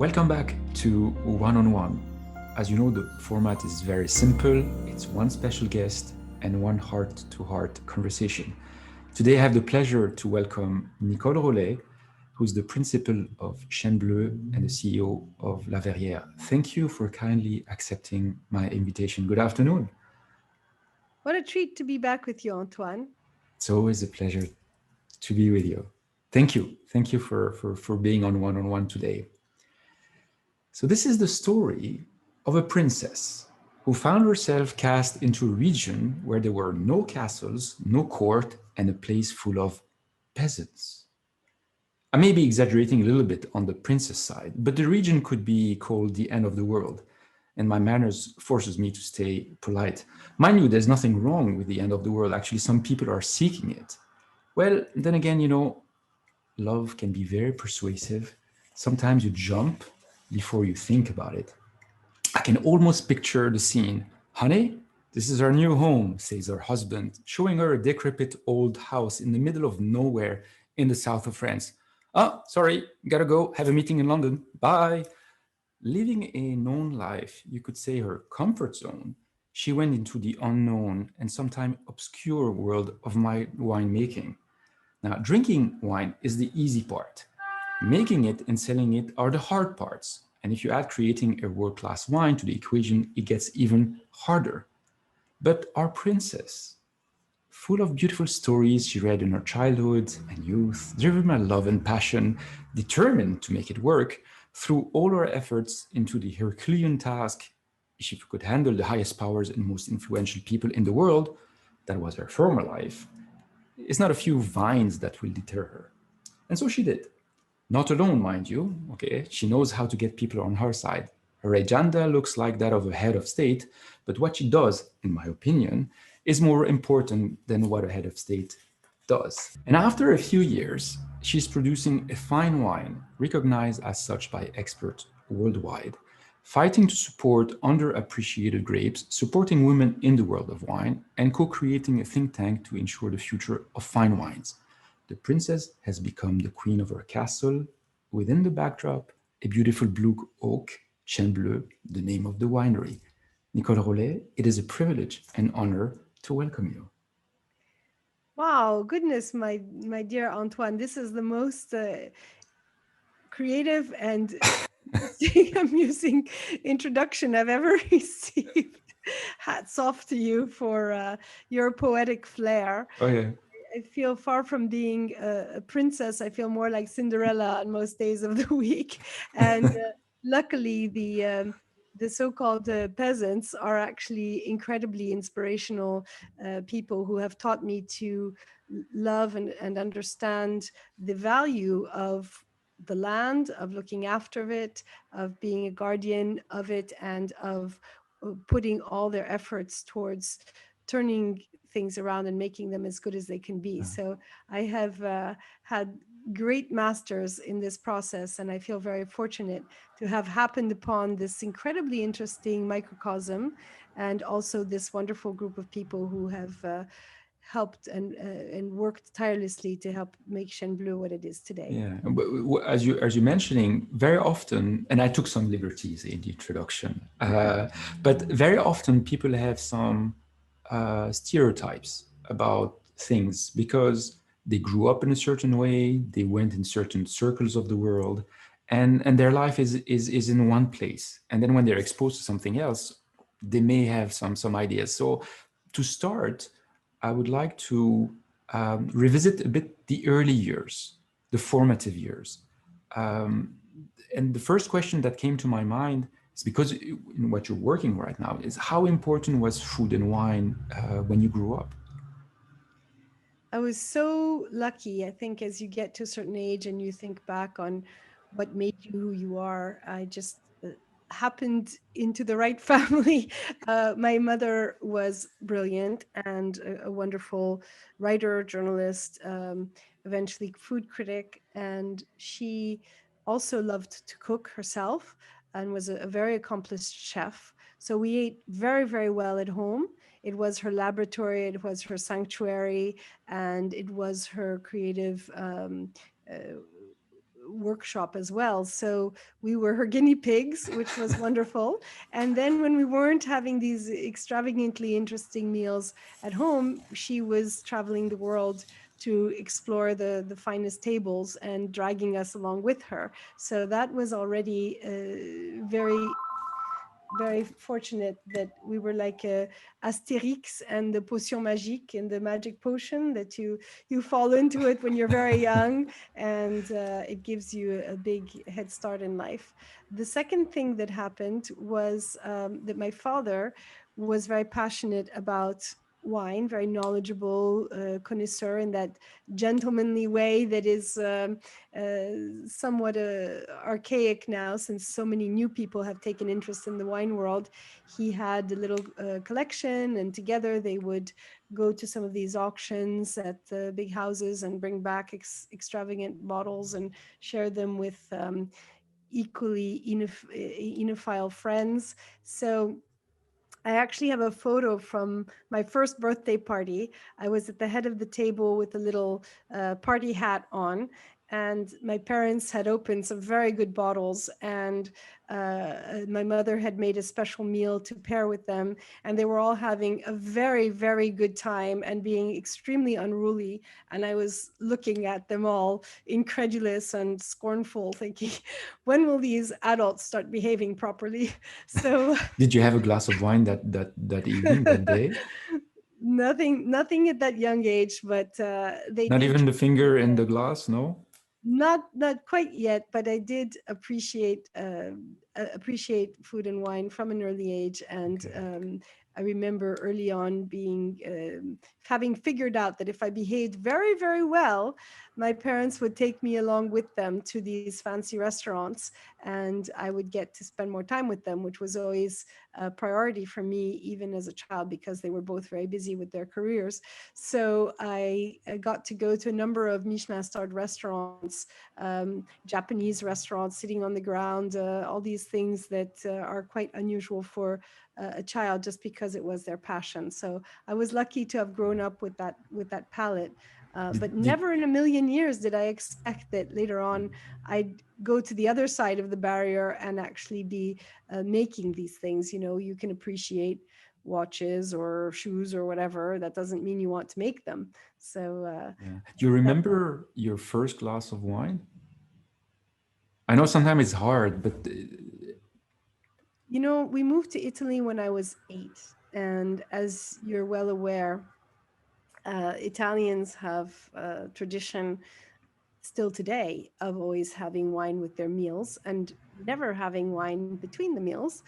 Welcome back to One on One. As you know, the format is very simple. It's one special guest and one heart-to-heart conversation. Today, I have the pleasure to welcome Nicole Rolet, who's the Principal of Chêne Bleu and the CEO of La Verrière. Thank you for kindly accepting my invitation. Good afternoon. What a treat to be back with you, Antoine. It's always a pleasure to be with you. Thank you. Thank you for being on One today. So this is the story of a princess who found herself cast into a region where there were no castles, no court, and a place full of peasants. I may be exaggerating a little bit on the princess side, but the region could be called the end of the world, and my manners forces me to stay polite. Mind you, there's nothing wrong with the end of the world. Actually, some people are seeking it. Well, then again, love can be very persuasive. Sometimes you jump before you think about it. I can almost picture the scene. Honey, this is our new home, says her husband, showing her a decrepit old house in the middle of nowhere in the south of France. Oh, sorry, gotta go, have a meeting in London. Bye. Living a known life, you could say her comfort zone, she went into the unknown and sometimes obscure world of my winemaking. Now, drinking wine is the easy part. Making it and selling it are the hard parts. And if you add creating a world-class wine to the equation, it gets even harder. But our princess, full of beautiful stories she read in her childhood and youth, driven by love and passion, determined to make it work, threw all her efforts into the Herculean task. If she could handle the highest powers and most influential people in the world, that was her former life, it's not a few vines that will deter her. And so she did. Not alone, mind you, okay? She knows how to get people on her side. Her agenda looks like that of a head of state, but what she does, in my opinion, is more important than what a head of state does. And after a few years, she's producing a fine wine, recognized as such by experts worldwide, fighting to support underappreciated grapes, supporting women in the world of wine, and co-creating a think tank to ensure the future of fine wines. The princess has become the queen of her castle. Within the backdrop, a beautiful blue oak, Chene Bleu, the name of the winery. Nicole Rolet, it is a privilege and honor to welcome you. Wow, goodness, my dear Antoine, this is the most creative and amusing introduction I've ever received. Hats off to you for your poetic flair. Oh yeah. I feel far from being a princess. I feel more like Cinderella on most days of the week. And luckily, the so-called peasants are actually incredibly inspirational people who have taught me to love and understand the value of the land, of looking after it, of being a guardian of it, and of putting all their efforts towards turning things around and making them as good as they can be. So I have had great masters in this process, and I feel very fortunate to have happened upon this incredibly interesting microcosm, and also this wonderful group of people who have helped and worked tirelessly to help make Chene Bleu what it is today. Yeah, but as you're mentioning, very often, and I took some liberties in the introduction, but very often people have some stereotypes about things because they grew up in a certain way, they went in certain circles of the world, and their life is in one place. And then when they're exposed to something else, they may have some ideas. So to start, I would like to revisit a bit the early years, the formative years. And the first question that came to my mind is because in what you're working right now is how important was food and wine when you grew up? I was so lucky. I think as you get to a certain age and you think back on what made you who you are, I just happened into the right family. My mother was brilliant and a wonderful writer, journalist, eventually food critic. And she also loved to cook herself and was a very accomplished chef. So we ate very, very well at home. It was her laboratory, it was her sanctuary, and it was her creative uh, workshop as well. So we were her guinea pigs, which was wonderful. And then when we weren't having these extravagantly interesting meals at home, she was traveling the world to explore the finest tables and dragging us along with her. So that was already very fortunate that we were like Astérix and the potion magique and the magic potion that you fall into it when you're very young, and it gives you a big head start in life. The second thing that happened was that my father was very passionate about wine, very knowledgeable connoisseur in that gentlemanly way that is somewhat archaic now, since so many new people have taken interest in the wine world. He had a little collection, and together they would go to some of these auctions at the big houses and bring back extravagant bottles and share them with equally enophile friends. So I actually have a photo from my first birthday party. I was at the head of the table with a little party hat on, and my parents had opened some very good bottles, and my mother had made a special meal to pair with them, and they were all having a very, very good time and being extremely unruly. And I was looking at them all incredulous and scornful, thinking, when will these adults start behaving properly? So Did you have a glass of wine that evening, that day? nothing at that young age, but they Not did even the treat finger me, in the glass, no? not quite yet, but I did appreciate food and wine from an early age. And Okay. I remember early on being having figured out that if I behaved very, very well, my parents would take me along with them to these fancy restaurants, and I would get to spend more time with them, which was always a priority for me, even as a child, because they were both very busy with their careers. So I got to go to a number of Michelin-starred restaurants, Japanese restaurants, sitting on the ground, all these things that are quite unusual for a child, just because it was their passion. So I was lucky to have grown up with that palate. But Did never in a million years did I expect that later on I'd go to the other side of the barrier and actually be making these things. You know, you can appreciate watches or shoes or whatever. That doesn't mean you want to make them. So yeah. Do you that remember your first glass of wine? I know sometimes it's hard, but You know, we moved to Italy when I was 8. And as you're well aware, Italians have a tradition still today of always having wine with their meals and never having wine between the meals,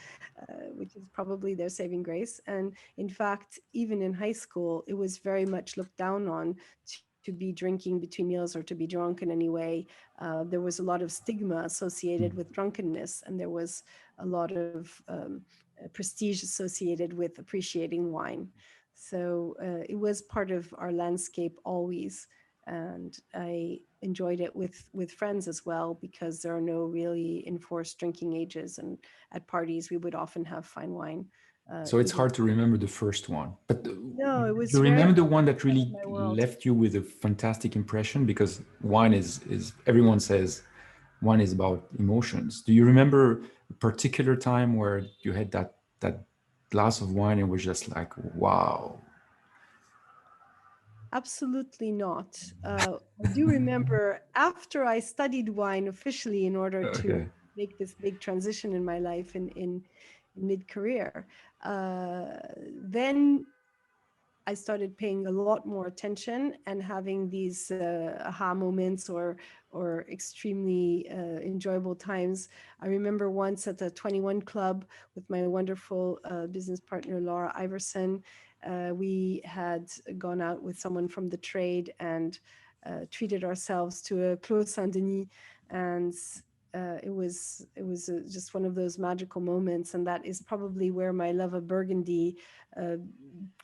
which is probably their saving grace. And in fact, even in high school, it was very much looked down on to be drinking between meals or to be drunk in any way. There was a lot of stigma associated with drunkenness, and there was a lot of prestige associated with appreciating wine. So it was part of our landscape always, and I enjoyed it with friends as well, because there are no really enforced drinking ages, and at parties we would often have fine wine. so it's Even hard to remember the first one. But no, it you was very remember the much one that part of really my world. left you with a fantastic impression? Because wine is everyone says wine is about emotions. Do you remember a particular time where you had that glass of wine and was just like, wow? Absolutely not. I do remember after I studied wine officially in order to Okay. make this big transition in my life in mid-career, then I started paying a lot more attention and having these aha moments or extremely enjoyable times. I remember once at the 21 Club with my wonderful business partner Laura Iverson. We had gone out with someone from the trade and treated ourselves to a Clos Saint Denis, and it was just one of those magical moments, and that is probably where my love of Burgundy uh,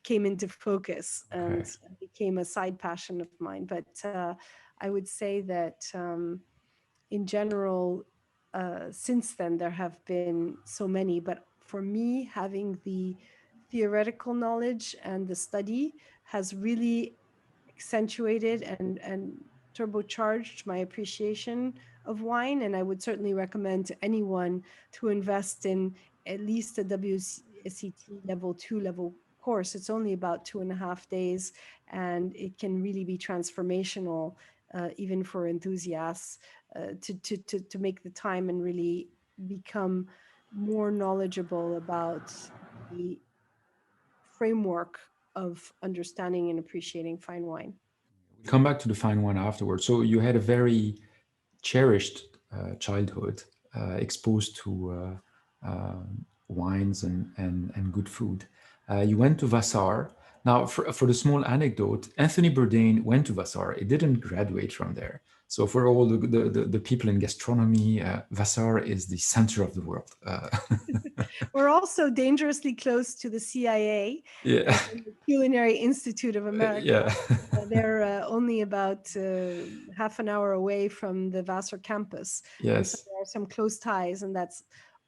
came into focus and Okay. became a side passion of mine. But I would say that in general, since then, there have been so many. But for me, having the theoretical knowledge and the study has really accentuated and turbocharged my appreciation of wine. And I would certainly recommend to anyone to invest in at least a WSET level 2 level course. It's only about 2.5 days, and it can really be transformational, even for enthusiasts, to make the time and really become more knowledgeable about the framework of understanding and appreciating fine wine. We'll come back to the fine wine afterwards. So you had a very cherished childhood, exposed to wines and good food. You went to Vassar. Now, for the small anecdote, Anthony Bourdain went to Vassar. He didn't graduate from there. So for all the people in gastronomy, Vassar is the center of the world. We're also dangerously close to the CIA, Yeah. the Culinary Institute of America. Yeah. They're only about half an hour away from the Vassar campus. And so Yes. there are some close ties, and that's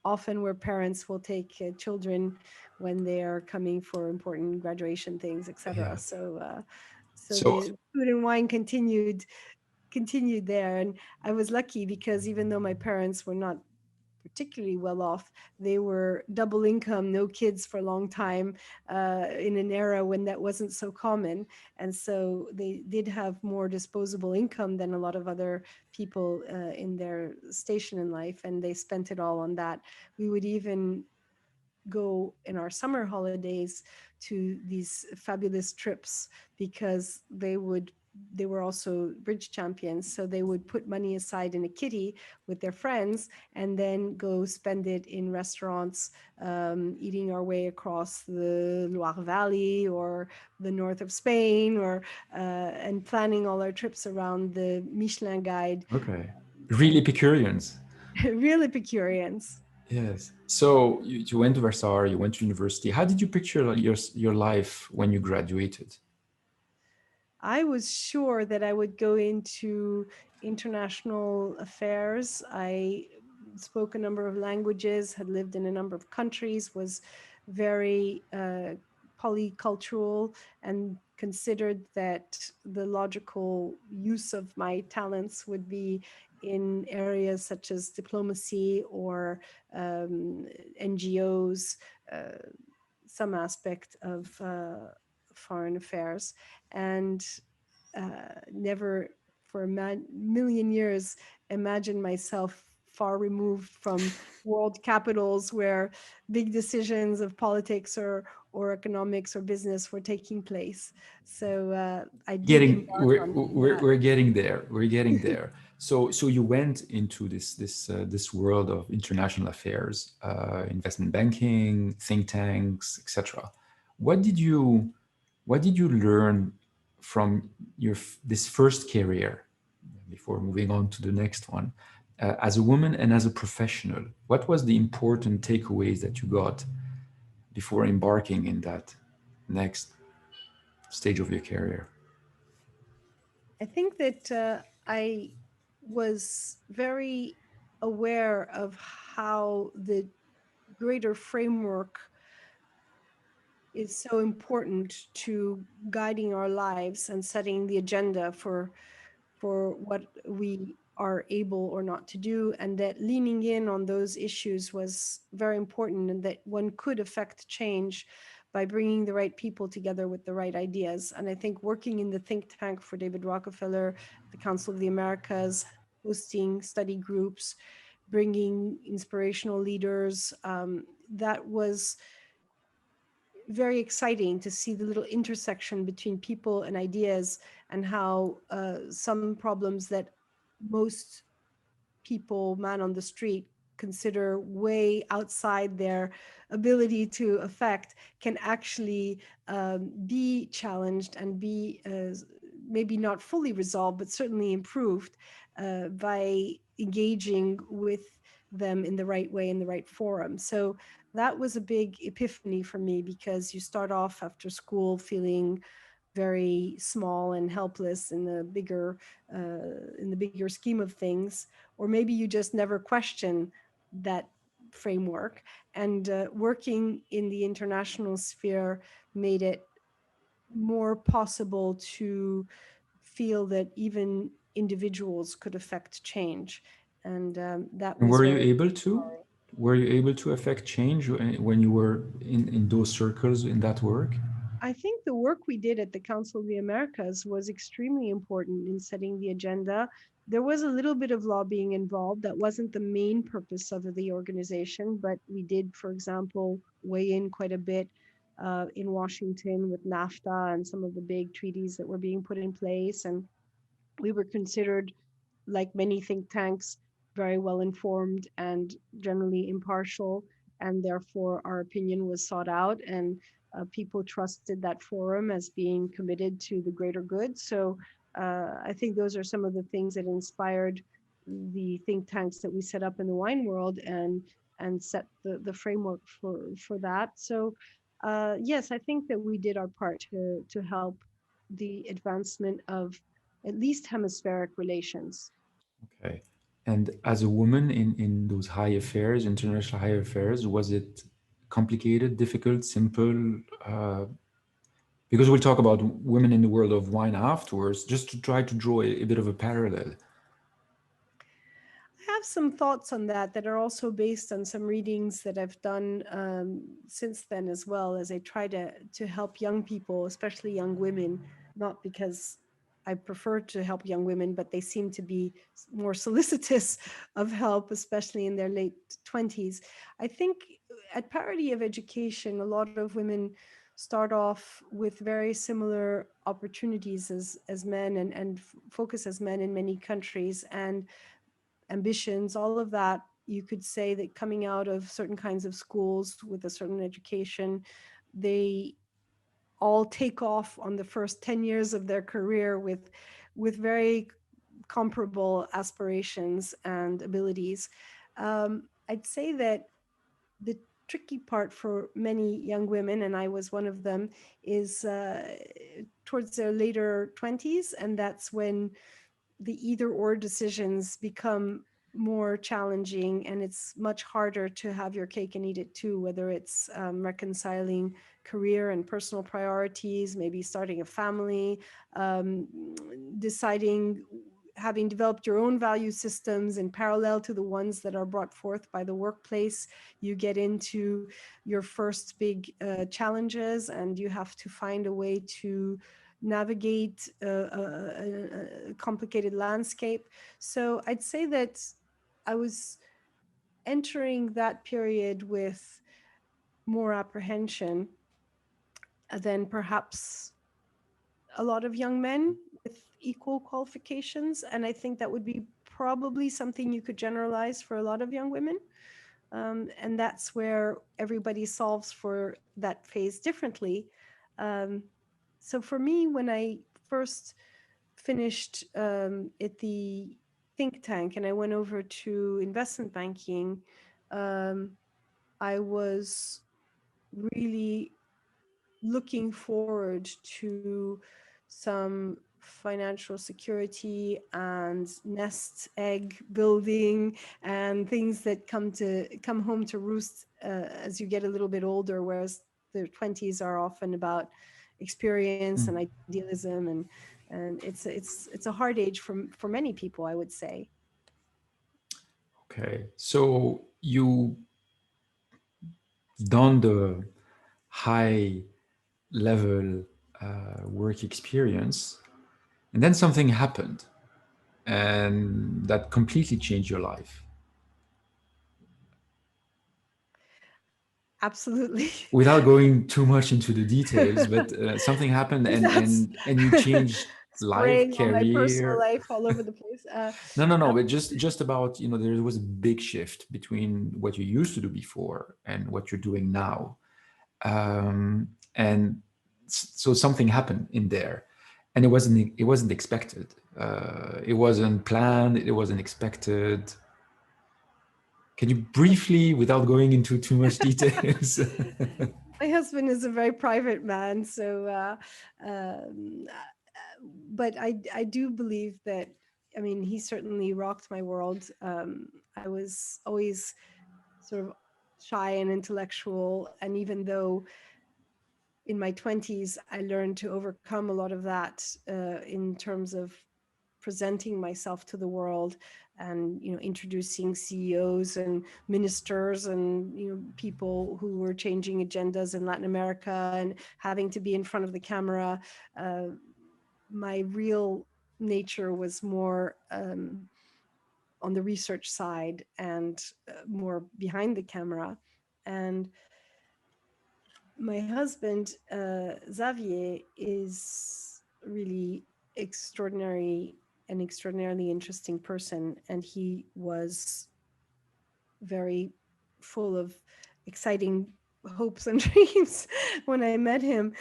often where parents will take children when they are coming for important graduation things, etc. Yeah. So So the food and wine continued there, and I was lucky because even though my parents were not particularly well off, they were double income, no kids for a long time, in an era when that wasn't so common. And so they did have more disposable income than a lot of other people in their station in life, and they spent it all on that. We would even go in our summer holidays to these fabulous trips because they were also bridge champions, so they would put money aside in a kitty with their friends and then go spend it in restaurants, eating our way across the Loire Valley or the north of Spain, or and planning all our trips around the Michelin guide. okay, really Epicureans. Real Epicureans. Yes. So you went to Versailles, you went to university. How did you picture your life when you graduated? I was sure that I would go into international affairs. I spoke a number of languages, had lived in a number of countries, was very polycultural, and considered that the logical use of my talents would be in areas such as diplomacy or NGOs, uh, some aspect of foreign affairs. And never for a million years imagined myself far removed from world capitals where big decisions of politics or economics or business were taking place. So I did Getting embark on that. we're getting there. We're getting there. So you went into this world of international affairs, investment banking, think tanks, etc. What did you what did you learn from this first career before moving on to the next one, as a woman and as a professional? What was the important takeaways that you got before embarking in that next stage of your career? I think that I was very aware of how the greater framework is so important to guiding our lives and setting the agenda for what we are able or not to do, and that leaning in on those issues was very important, and that one could affect change by bringing the right people together with the right ideas. And I think working in the think tank for David Rockefeller, the Council of the Americas, hosting study groups, bringing inspirational leaders, that was very exciting to see the little intersection between people and ideas, and how some problems that most people, man on the street, consider way outside their ability to affect can actually be challenged and be maybe not fully resolved, but certainly improved by engaging with them in the right way, in the right forum. So that was a big epiphany for me, because you start off after school feeling very small and helpless in the bigger scheme of things, or maybe you just never question that framework. And working in the international sphere made it more possible to feel that even individuals could affect change. And that And was were you very able to? empowering. Were you able to affect change when you were in those circles in that work? I think the work we did at the Council of the Americas was extremely important in setting the agenda. There was a little bit of lobbying involved. That wasn't the main purpose of the organization, but we did, for example, weigh in quite a bit in Washington with NAFTA and some of the big treaties that were being put in place. And we were considered, like many think tanks, very well informed and generally impartial, and therefore our opinion was sought out, and people trusted that forum as being committed to the greater good. So I think those are some of the things that inspired the think tanks that we set up in the wine world, and set the framework for that. So yes, I think that we did our part to help the advancement of at least hemispheric relations. Okay. And as a woman in those high affairs, international high affairs, was it complicated, difficult, simple? Because we'll talk about women in the world of wine afterwards, just to try to draw a bit of a parallel. I have some thoughts on that are also based on some readings that I've done since then, as well, as I try to help young people, especially young women, not because I prefer to help young women, but they seem to be more solicitous of help, especially in their late 20s. I think at parity of education, a lot of women start off with very similar opportunities as men, and focus as men in many countries, and ambitions, all of that. You could say that coming out of certain kinds of schools with a certain education, they all take off on the first 10 years of their career with very comparable aspirations and abilities. I'd say that the tricky part for many young women, and I was one of them, is towards their later 20s, and that's when the either or decisions become more challenging, and it's much harder to have your cake and eat it too, whether it's reconciling career and personal priorities, maybe starting a family, deciding, having developed your own value systems in parallel to the ones that are brought forth by the workplace. You get into your first big challenges, and you have to find a way to navigate a complicated landscape. So I'd say that I was entering that period with more apprehension than perhaps a lot of young men with equal qualifications. And I think that would be probably something you could generalize for a lot of young women. And that's where everybody solves for that phase differently. Um, so for me, when I first finished at the think tank and I went over to investment banking, I was really looking forward to some financial security and nest egg building and things that come home to roost as you get a little bit older, whereas the 20s are often about experience and idealism, and it's a hard age for many people, I would say. Okay. So you done the high level work experience, and then something happened, and that completely changed your life. Absolutely. Without going too much into the details, but something happened, and That's you changed life, spraying all my personal career. life all over the place. No, but just about, there was a big shift between what you used to do before and what you're doing now. And so something happened in there, and it wasn't expected. It wasn't planned. It wasn't expected. Can you briefly, without going into too much details? My husband is a very private man, so um, but I do believe that, I mean, he certainly rocked my world. I was always sort of shy and intellectual, and even though in my 20s, I learned to overcome a lot of that in terms of presenting myself to the world, and introducing CEOs and ministers and people who were changing agendas in Latin America, and having to be in front of the camera. My real nature was more on the research side, and more behind the camera. And my husband, Xavier, is really an extraordinarily interesting person. And he was very full of exciting hopes and dreams. When I met him,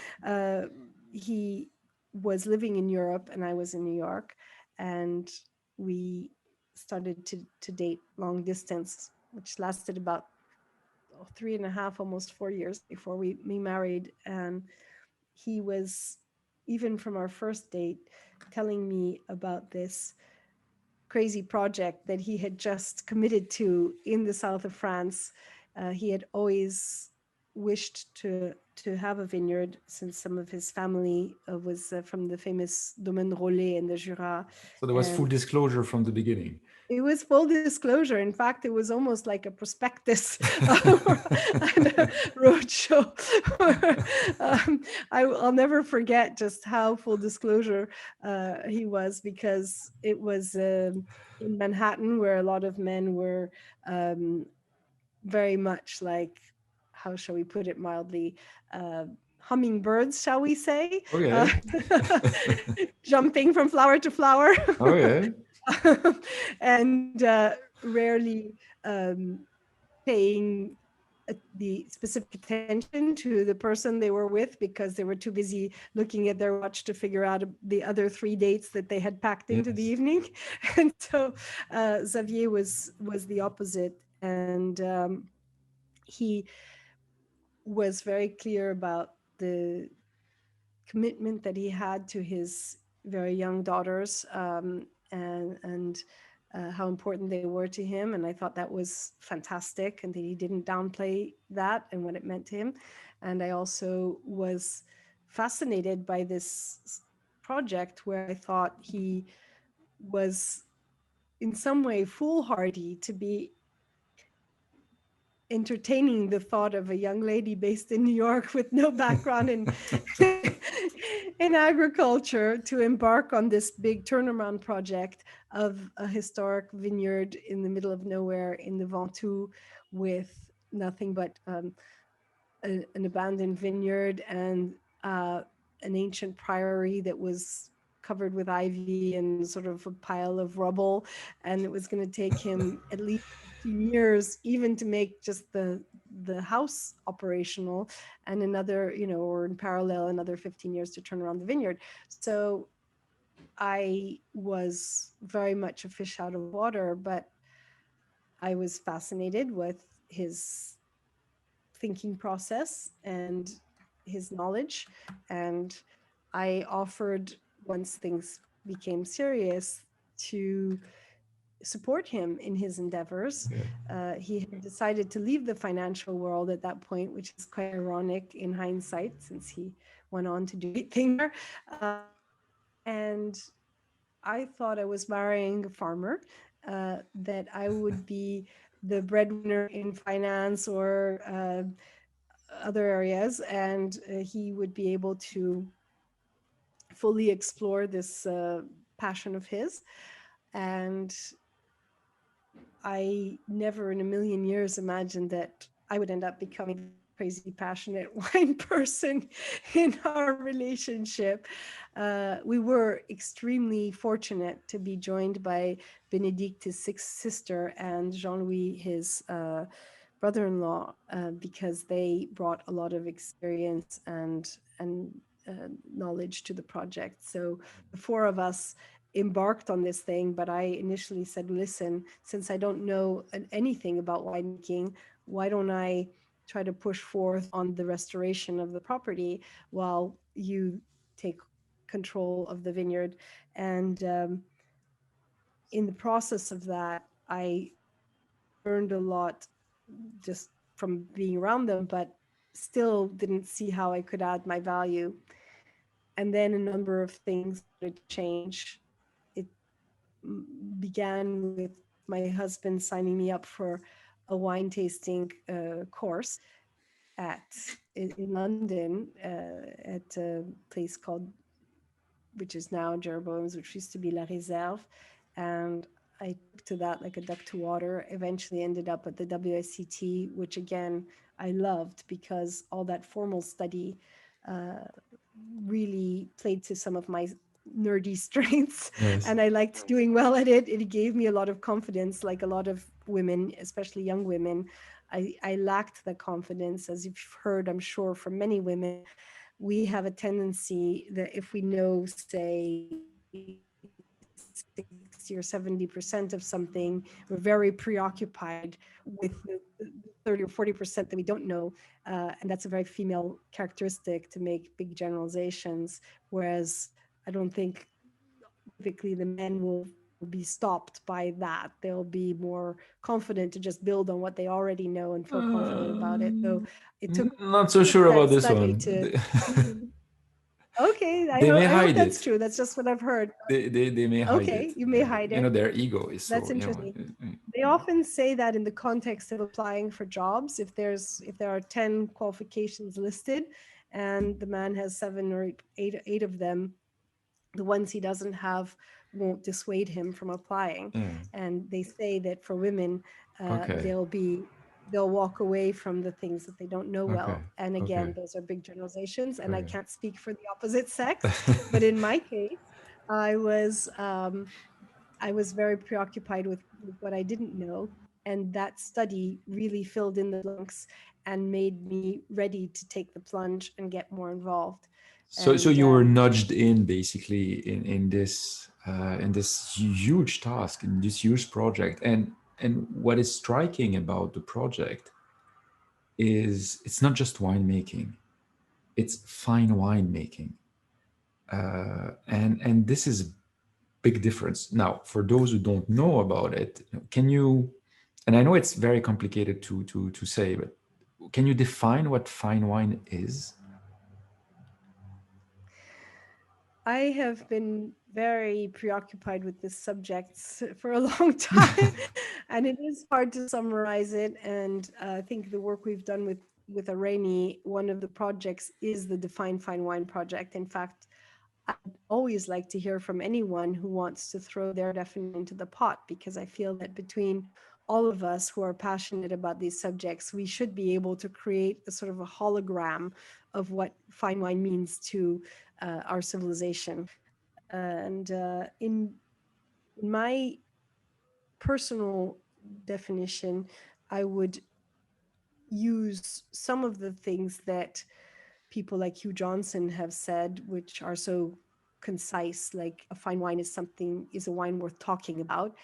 he was living in Europe and I was in New York. And we started to date long distance, which lasted about 3.5, almost 4 years before we married. And he was, even from our first date, telling me about this crazy project that he had just committed to in the south of France. He had always wished to have a vineyard, since some of his family was from the famous Domaine Rolet in the Jura. So there was full And disclosure from the beginning. it was full disclosure. In fact, it was almost like a prospectus and a roadshow. I'll never forget just how full disclosure he was, because it was in Manhattan, where a lot of men were very much like, how shall we put it mildly, hummingbirds, shall we say? Okay. Jumping from flower to flower. Okay. And rarely paying the specific attention to the person they were with, because they were too busy looking at their watch to figure out the other 3 dates that they had packed into the evening. And so Xavier was the opposite. And he was very clear about the commitment that he had to his very young daughters, and how important they were to him. And I thought that was fantastic, and that he didn't downplay that and what it meant to him. And I also was fascinated by this project, where I thought he was in some way foolhardy to be entertaining the thought of a young lady based in New York with no background in in agriculture, to embark on this big turnaround project of a historic vineyard in the middle of nowhere in the Ventoux, with nothing but an abandoned vineyard, and an ancient priory that was covered with ivy and sort of a pile of rubble. And it was going to take him at least 15 years even to make just the house operational, and another, or in parallel, another 15 years to turn around the vineyard. So I was very much a fish out of water, but I was fascinated with his thinking process and his knowledge. And I offered, once things became serious, to support him in his endeavors. He had decided to leave the financial world at that point, which is quite ironic in hindsight, since he went on to do great things there. And I thought I was marrying a farmer, that I would be the breadwinner in finance or other areas, and he would be able to fully explore this passion of his. And I never in a million years imagined that I would end up becoming crazy passionate wine person in our relationship. We were extremely fortunate to be joined by Benedict, his sixth sister, and Jean-Louis, his brother-in-law, because they brought a lot of experience and knowledge to the project. So the four of us embarked on this thing, but I initially said, listen, since I don't know anything about winemaking, why don't I try to push forth on the restoration of the property while you take control of the vineyard? And in the process of that, I learned a lot just from being around them, but still didn't see how I could add my value. And then a number of things started to change. It began with my husband signing me up for a wine tasting course in London at a place called, which is now Jeroboam's, which used to be La Réserve. And I took to that like a duck to water, eventually ended up at the WSET, which again, I loved because all that formal study uh, really played to some of my nerdy strengths, Yes. and I liked doing well at it. It gave me a lot of confidence, like a lot of women, especially young women. I lacked the confidence, as you've heard, I'm sure, from many women. We have a tendency that if we know, say, 60 or 70% of something, we're very preoccupied with the 30 or 40% that we don't know. And that's a very female characteristic to make big generalizations. Whereas I don't think typically the men will be stopped by that. They'll be more confident to just build on what they already know and feel confident about it. So it took Not so sure that about this study one. to. Okay, They may I hope hide that's it. true. That's just what I've heard. They may hide Okay, it. you may hide it. Their ego is That's so, interesting. They often say that in the context of applying for jobs, if there are 10 qualifications listed and the man has seven or eight of them, the ones he doesn't have won't dissuade him from applying. yeah. And they say that for women, Okay. they'll walk away from the things that they don't know Okay. well. And Okay. again, those are big generalizations, and I Okay. can't speak for the opposite sex. But in my case, I was um, I was very preoccupied with what I didn't know. And that study really filled in the blanks and made me ready to take the plunge and get more involved. So And you were nudged in basically in this huge task, in this huge project, and what is striking about the project is it's not just winemaking, it's fine winemaking, and this is a big difference. Now, for those who don't know about it, can you? And I know it's very complicated to say, but can you define what fine wine is? I have been very preoccupied with this subject for a long time, and it is hard to summarize it. And I think the work we've done with Irani, one of the projects is the Define Fine Wine project. In fact, I'd always like to hear from anyone who wants to throw their definition into the pot, because I feel that between all of us who are passionate about these subjects, we should be able to create a sort of a hologram of what fine wine means to our civilization. And in my personal definition, I would use some of the things that people like Hugh Johnson have said, which are so concise, like a fine wine is a wine worth talking about.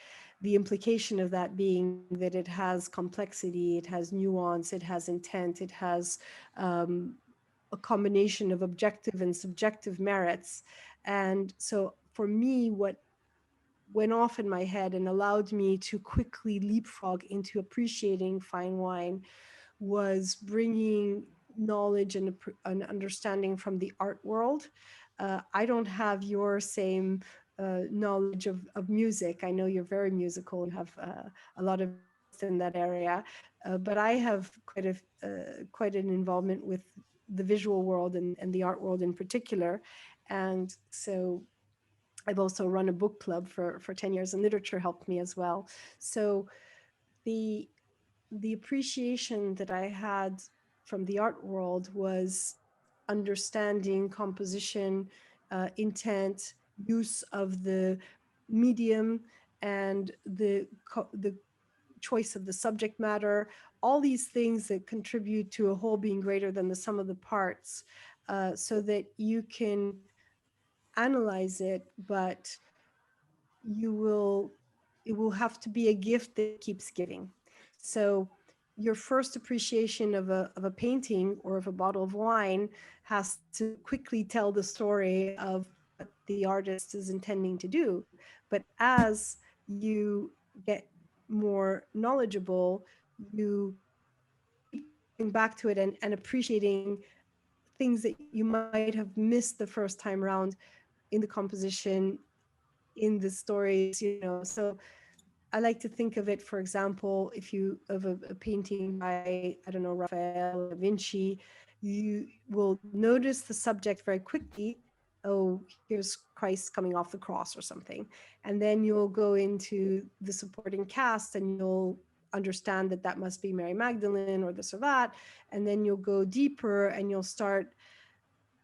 The implication of that being that it has complexity, it has nuance, it has intent, it has a combination of objective and subjective merits. And so for me, what went off in my head and allowed me to quickly leapfrog into appreciating fine wine was bringing knowledge and an understanding from the art world. I don't have your same knowledge of music. I know you're very musical and have a lot of interest in that area, but I have quite an involvement with the visual world and the art world in particular. And so I've also run a book club for 10 years, and literature helped me as well. So the the appreciation that I had from the art world was understanding composition, intent, use of the medium, and the choice of the subject matter. All these things that contribute to a whole being greater than the sum of the parts, so that you can analyze it, but you will it will have to be a gift that keeps giving. So your first appreciation of a painting or of a bottle of wine has to quickly tell the story of what the artist is intending to do. But as you get more knowledgeable, you keep coming back to it and appreciating things that you might have missed the first time around in the composition, in the stories, So I like to think of it, for example, if you of a painting by, I don't know, Raphael or Da Vinci, you will notice the subject very quickly. Oh, here's Christ coming off the cross or something. And then you'll go into the supporting cast and you'll understand that that must be Mary Magdalene or this or that. And then you'll go deeper and you'll start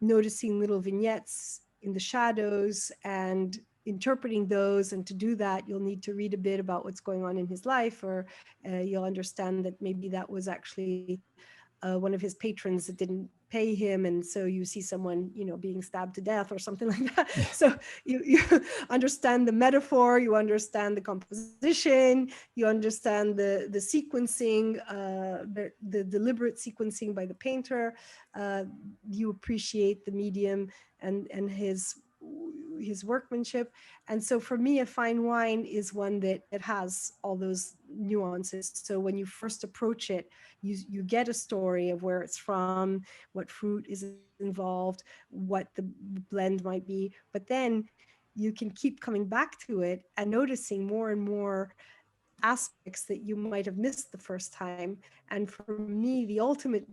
noticing little vignettes in the shadows and interpreting those. And to do that, you'll need to read a bit about what's going on in his life, or you'll understand that maybe that was actually one of his patrons that didn't pay him, and so you see someone being stabbed to death or something like that. Yeah. So you understand the metaphor, you understand the composition, you understand the sequencing, the deliberate sequencing by the painter. You appreciate the medium and his workmanship. And so for me, a fine wine is one that has all those nuances. So when you first approach it, you get a story of where it's from, what fruit is involved, what the blend might be, but then you can keep coming back to it and noticing more and more aspects that you might have missed the first time. And for me, the ultimate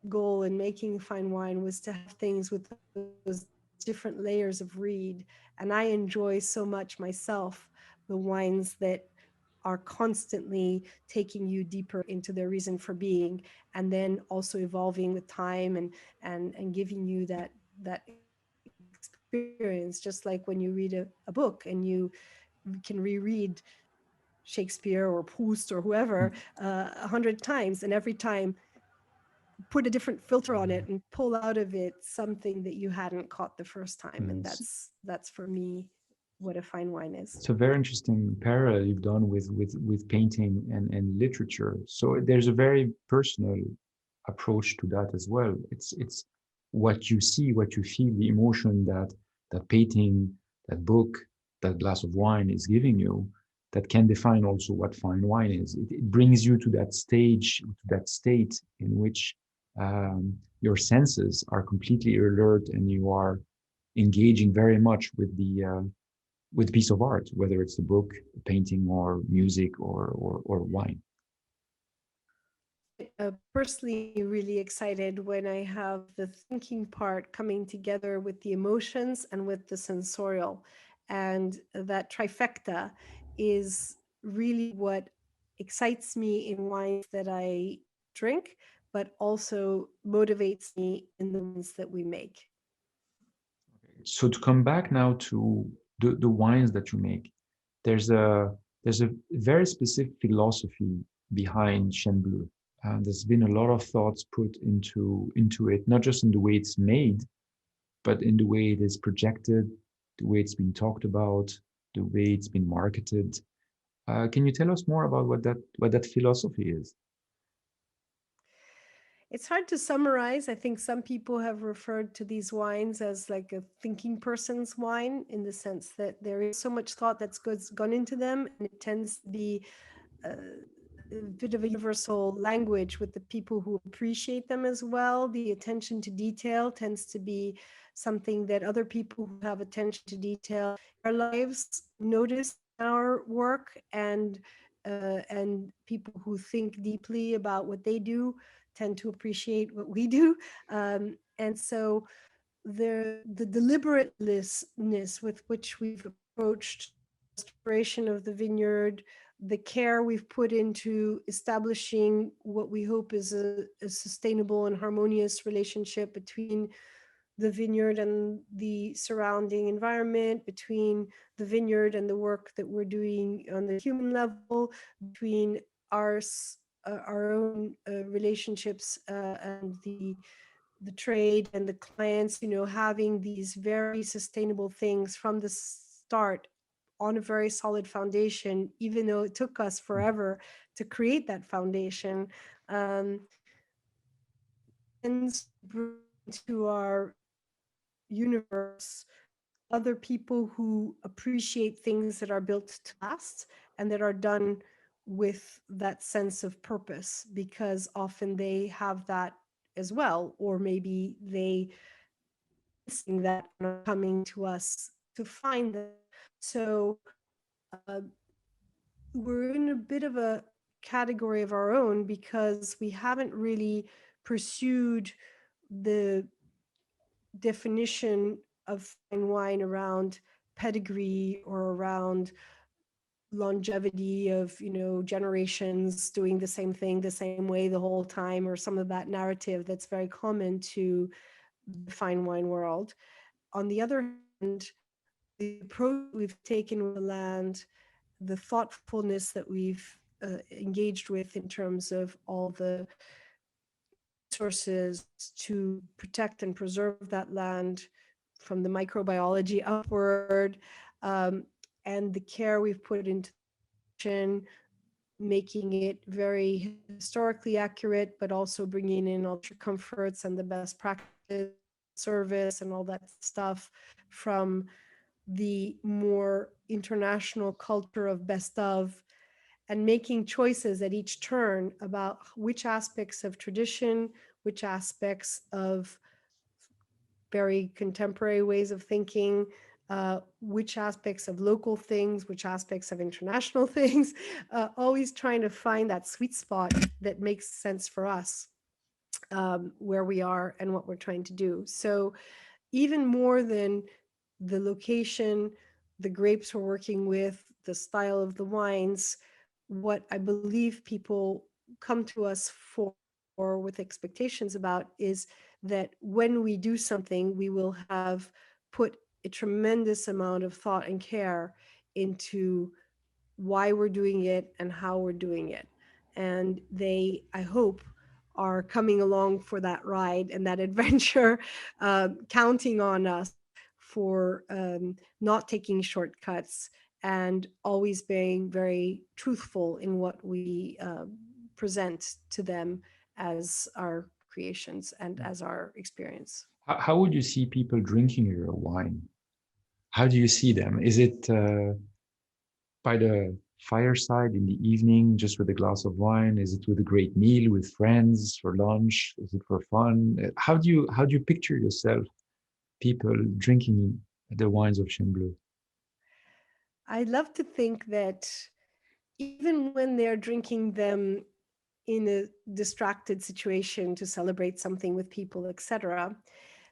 goal in making fine wine was to have things with those different layers of reed. And I enjoy so much myself the wines that are constantly taking you deeper into their reason for being, and then also evolving with time and giving you that experience, just like when you read a book and you can reread Shakespeare or Proust or whoever 100 times, and every time put a different filter on it and pull out of it something that you hadn't caught the first time. And that's for me what a fine wine is. It's a very interesting parallel you've done with painting and literature. So there's a very personal approach to that as well. It's what you see, what you feel, the emotion that painting, that book, that glass of wine is giving you, that can define also what fine wine is. It brings you to that stage, to that state in which your senses are completely alert and you are engaging very much with a piece of art, whether it's a book, a painting, or music, or wine. Personally really excited when I have the thinking part coming together with the emotions and with the sensorial. And that trifecta is really what excites me in wines that I drink, but also motivates me in the ones that we make. So to come back now to the wines that you make, there's a very specific philosophy behind Chene Bleu. And there's been a lot of thoughts put into it, not just in the way it's made, but in the way it is projected, the way it's been talked about, the way it's been marketed. Can you tell us more about what that philosophy is? It's hard to summarize. I think some people have referred to these wines as like a thinking person's wine, in the sense that there is so much thought that's gone into them, and it tends to be a bit of a universal language with the people who appreciate them as well. The attention to detail tends to be something that other people who have attention to detail in their lives notice in our work, and people who think deeply about what they do tend to appreciate what we do. And so the deliberateness with which we've approached restoration of the vineyard, the care we've put into establishing what we hope is a sustainable and harmonious relationship between the vineyard and the surrounding environment, between the vineyard and the work that we're doing on the human level, between our own relationships and the trade and the clients, having these very sustainable things from the start on a very solid foundation, even though it took us forever to create that foundation, tends to bring into our universe other people who appreciate things that are built to last and that are done with that sense of purpose, because often they have that as well, or maybe they missing that and are coming to us to find them. So uh, we're in a bit of a category of our own because we haven't really pursued the definition of fine wine around pedigree or around longevity of, you know, generations doing the same thing the same way the whole time, or some of that narrative that's very common to the fine wine world. On the other hand, the approach we've taken with the land, the thoughtfulness that we've engaged with in terms of all the resources to protect and preserve that land from the microbiology upward, um, and the care we've put into making it very historically accurate, but also bringing in all the comforts and the best practice, service, and all that stuff from the more international culture of best of, and making choices at each turn about which aspects of tradition, which aspects of very contemporary ways of thinking, which aspects of local things, which aspects of international things, always trying to find that sweet spot that makes sense for us, where we are and what we're trying to do. So even more than the location, the grapes we're working with, the style of the wines, what I believe people come to us for with expectations about is that when we do something, we will have put a tremendous amount of thought and care into why we're doing it and how we're doing it. And they, I hope, are coming along for that ride and that adventure, counting on us for not taking shortcuts and always being very truthful in what we present to them as our creations and as our experience. How would you see people drinking your wine? How do you see them? Is it by the fireside in the evening, just with a glass of wine? Is it with a great meal with friends for lunch? Is it for fun? How do you picture yourself, people drinking the wines of Chene Bleu? I love to think that even when they're drinking them in a distracted situation to celebrate something with people, etc.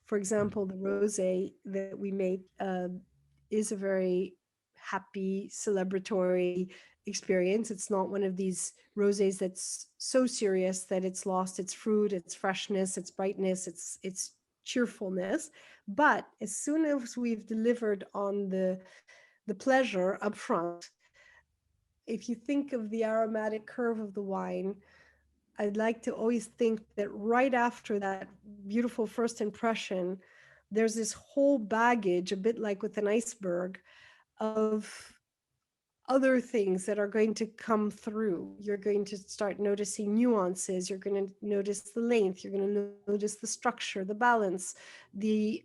For example, the rosé that we made is a very happy, celebratory experience. It's not one of these rosés that's so serious that it's lost its fruit, its freshness, its brightness, its cheerfulness. But as soon as we've delivered on the pleasure up front, if you think of the aromatic curve of the wine, I'd like to always think that right after that beautiful first impression, there's this whole baggage, a bit like with an iceberg, of other things that are going to come through. You're going to start noticing nuances. You're going to notice the length. You're going to notice the structure, the balance, the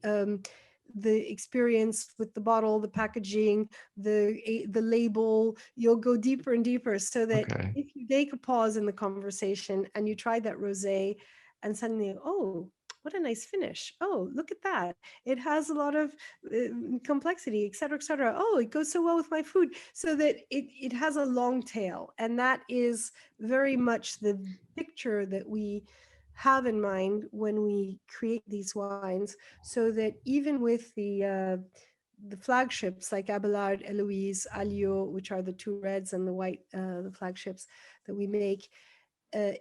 experience with the bottle, the packaging, the label. You'll go deeper and deeper, so that Okay. if you take a pause in the conversation and you try that rosé, and suddenly, oh, what a nice finish. Oh, look at that. It has a lot of complexity, et cetera, et cetera. Oh, it goes so well with my food. So that it has a long tail. And that is very much the picture that we have in mind when we create these wines, so that even with the flagships like Abelard, Eloise, Alio, which are the two reds and the white, the flagships that we make, uh,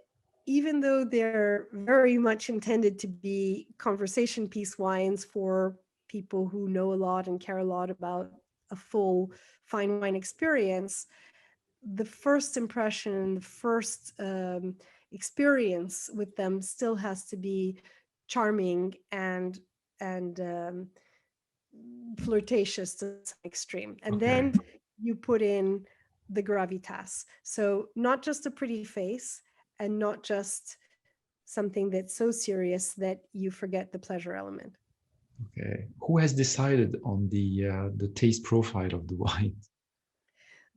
even though they're very much intended to be conversation piece wines for people who know a lot and care a lot about a full fine wine experience, the first impression, the first experience with them still has to be charming and flirtatious to some extreme. And Okay. then you put in the gravitas. So not just a pretty face and not just something that's so serious that you forget the pleasure element. Okay. Who has decided on the taste profile of the wine?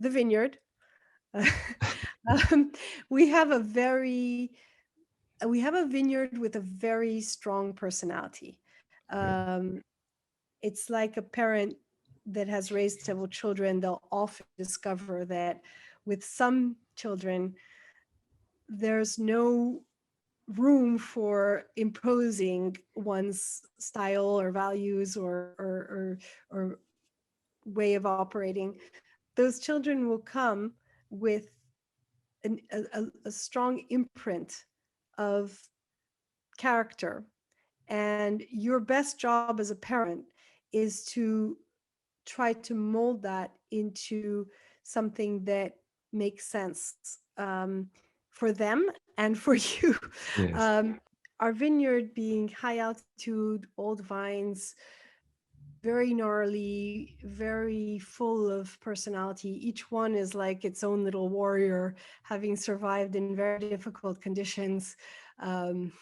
The vineyard, Um, we have a very we have a vineyard with a very strong personality. Yeah. Um, it's like a parent that has raised several children. They'll often discover that with some children, there's no room for imposing one's style or values or way of operating. Those children will come with a strong imprint of character. And your best job as a parent is to try to mold that into something that makes sense for them and for you. Yes. Um, our vineyard being high altitude, old vines, very gnarly, very full of personality. Each one is like its own little warrior, having survived in very difficult conditions, um,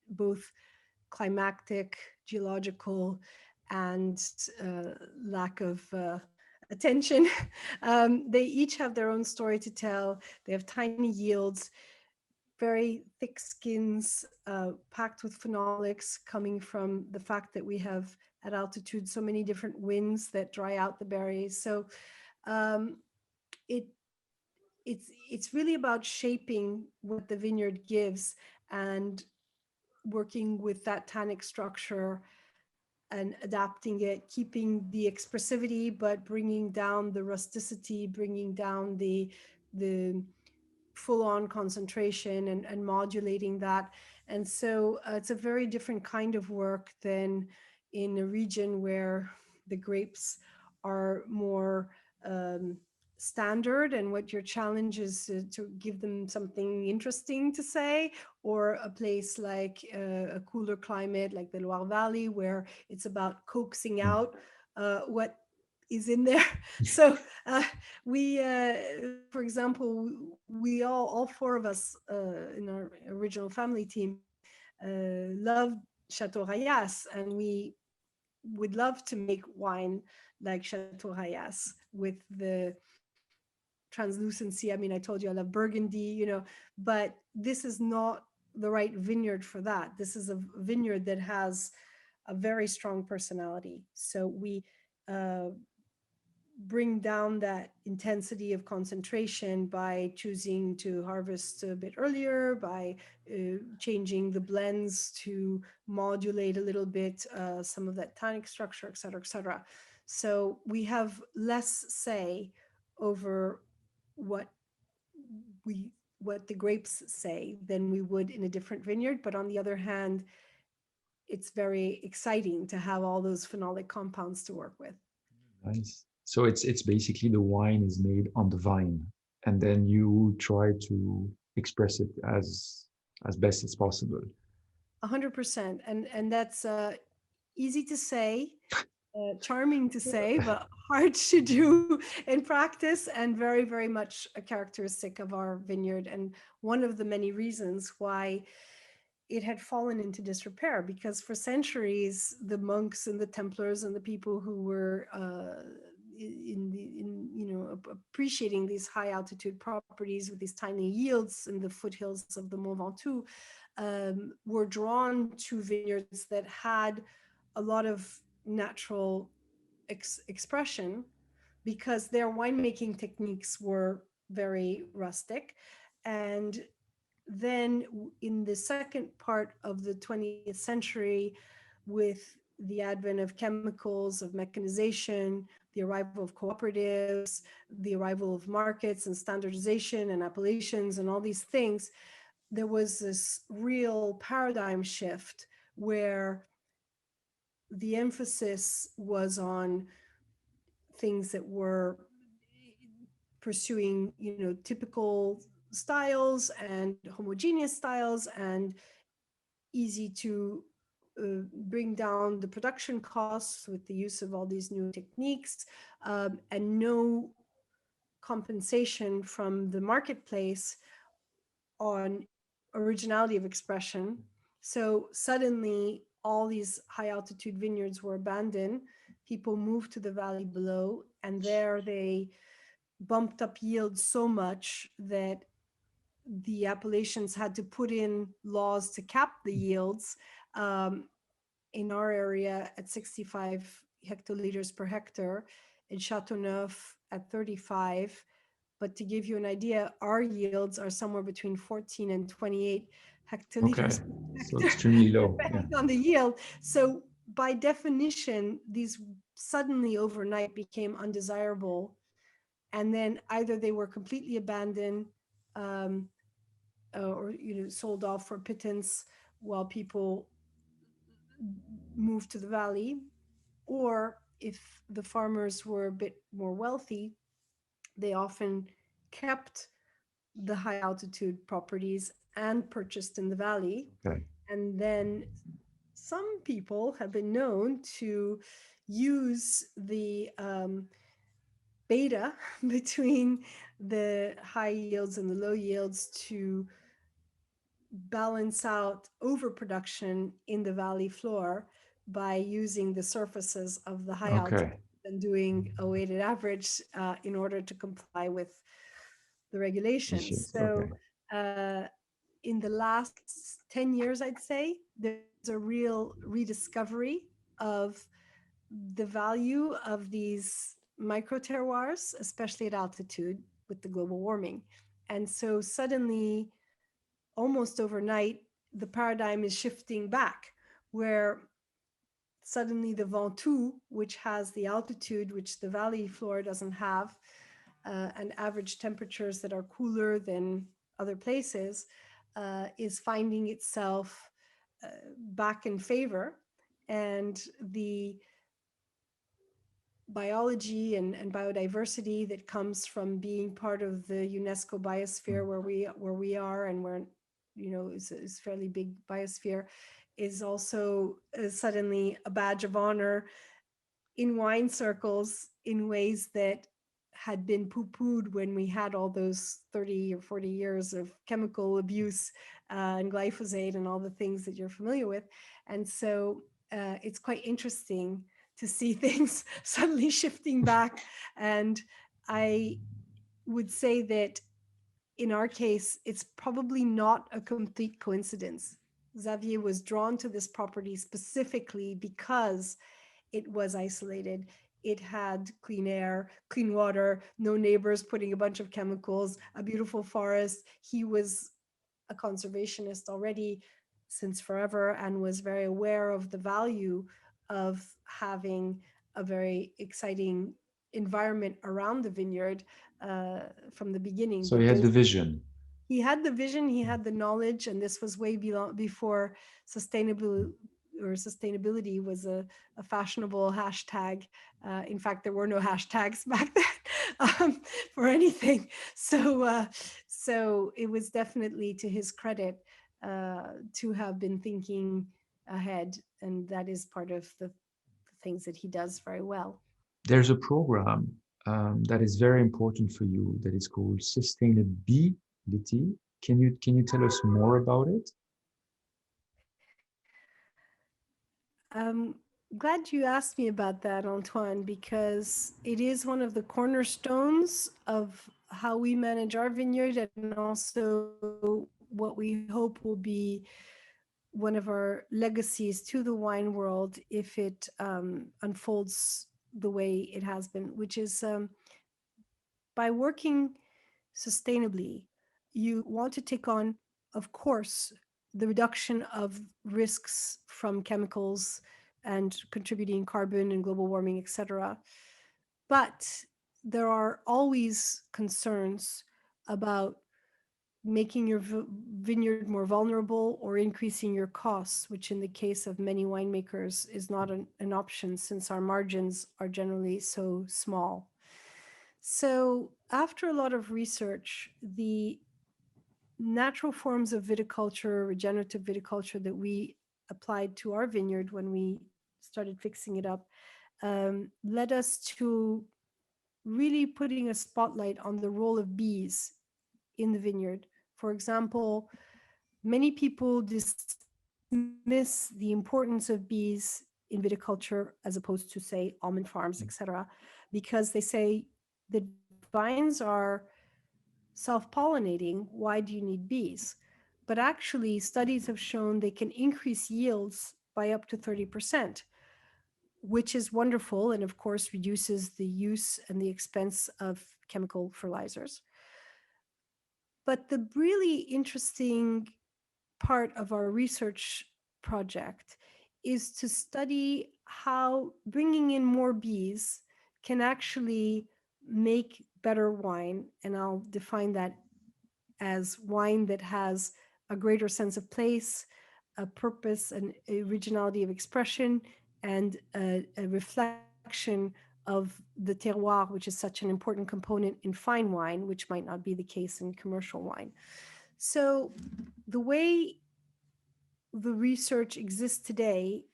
both climactic, geological, and lack of attention. They each have their own story to tell. They have tiny yields, very thick skins, packed with phenolics coming from the fact that we have at altitude so many different winds that dry out the berries. So um, it it's really about shaping what the vineyard gives and working with that tannic structure and adapting it, keeping the expressivity, but bringing down the rusticity, bringing down the full-on concentration and modulating that. And so it's a very different kind of work than in a region where the grapes are more um, standard, and what your challenge is to give them something interesting to say, or a place like a cooler climate like the Loire Valley where it's about coaxing Mm. out what is in there. So we for example, we all four of us in our original family team loved Chateau Rayas, and we would love to make wine like Chateau Rayas with the translucency. I mean, I told you I love Burgundy, but this is not the right vineyard for that. This is a vineyard that has a very strong personality. So we uh, bring down that intensity of concentration by choosing to harvest a bit earlier, by changing the blends to modulate a little bit some of that tannic structure, et cetera, et cetera. So we have less say over what we what the grapes say than we would in a different vineyard. But on the other hand, it's very exciting to have all those phenolic compounds to work with. Nice. So it's basically the wine is made on the vine, and then you try to express it as best as possible. 100%. And that's easy to say, charming to say, but hard to do in practice, and very, very much a characteristic of our vineyard. And one of the many reasons why it had fallen into disrepair, because for centuries, the monks and the Templars and the people who were appreciating these high altitude properties with these tiny yields in the foothills of the Mont Ventoux were drawn to vineyards that had a lot of natural expression, because their winemaking techniques were very rustic. And then in the second part of the 20th century, with the advent of chemicals, of mechanization, the arrival of cooperatives, the arrival of markets and standardization and appellations and all these things, there was this real paradigm shift where the emphasis was on things that were pursuing, typical styles and homogeneous styles, and easy to bring down the production costs with the use of all these new techniques, and no compensation from the marketplace on originality of expression. So suddenly, all these high altitude vineyards were abandoned. People moved to the valley below, and there they bumped up yields so much that the appellations had to put in laws to cap the yields. In our area at 65 hectoliters per hectare, in Châteauneuf at 35. But to give you an idea, our yields are somewhere between 14 and 28 hectoliters Okay, per so hectare, extremely low. Yeah. depending on the yield. So by definition, these suddenly overnight became undesirable. And then either they were completely abandoned, or sold off for pittance while people moved to the valley, or if the farmers were a bit more wealthy, they often kept the high altitude properties and purchased in the valley. Okay. And then some people have been known to use the beta between the high yields and the low yields to balance out overproduction in the valley floor by using the surfaces of the high altitude Okay. and doing a weighted average in order to comply with the regulations. Issues. So Okay. in the last 10 years, I'd say, there's a real rediscovery of the value of these micro terroirs, especially at altitude with the global warming. And so suddenly, almost overnight, the paradigm is shifting back, where suddenly the Ventoux, which has the altitude which the valley floor doesn't have, and average temperatures that are cooler than other places, is finding itself back in favor. And the biology and biodiversity that comes from being part of the UNESCO biosphere where we are, and where is fairly big biosphere, is also suddenly a badge of honor in wine circles in ways that had been poo-pooed when we had all those 30 or 40 years of chemical abuse and glyphosate and all the things that you're familiar with. And so it's quite interesting to see things suddenly shifting back. And I would say that in our case, it's probably not a complete coincidence. Xavier was drawn to this property specifically because it was isolated. It had clean air, clean water, no neighbors putting a bunch of chemicals, a beautiful forest. He was a conservationist already since forever and was very aware of the value of having a very exciting environment around the vineyard from the beginning. So But he had those the vision. he had the vision, he had the knowledge, and this was way before sustainable or sustainability was a fashionable hashtag. In fact, there were no hashtags back then for anything. So it was definitely to his credit to have been thinking ahead, and that is part of the things that he does very well. There's a program that is very important for you that is called Sustaina-Bee-lity. Can you tell us more about it? I'm glad you asked me about that, Antoine, because it is one of the cornerstones of how we manage our vineyard, and also what we hope will be one of our legacies to the wine world if it unfolds the way it has been, which is by working sustainably, you want to take on, of course, the reduction of risks from chemicals and contributing carbon and global warming, etc. But there are always concerns about making your vineyard more vulnerable or increasing your costs, which in the case of many winemakers is not an option since our margins are generally so small. So after a lot of research, the natural forms of viticulture, regenerative viticulture that we applied to our vineyard when we started fixing it up, led us to really putting a spotlight on the role of bees in the vineyard. For example, many people dismiss the importance of bees in viticulture as opposed to, say, almond farms, etc., because they say that vines are self-pollinating, why do you need bees? But actually, studies have shown they can increase yields by up to 30%, which is wonderful and, of course, reduces the use and the expense of chemical fertilizers. But the really interesting part of our research project is to study how bringing in more bees can actually make better wine. And I'll define that as wine that has a greater sense of place, a purpose, an originality of expression, and a reflection of the terroir, which is such an important component in fine wine, which might not be the case in commercial wine. So the way the research exists today,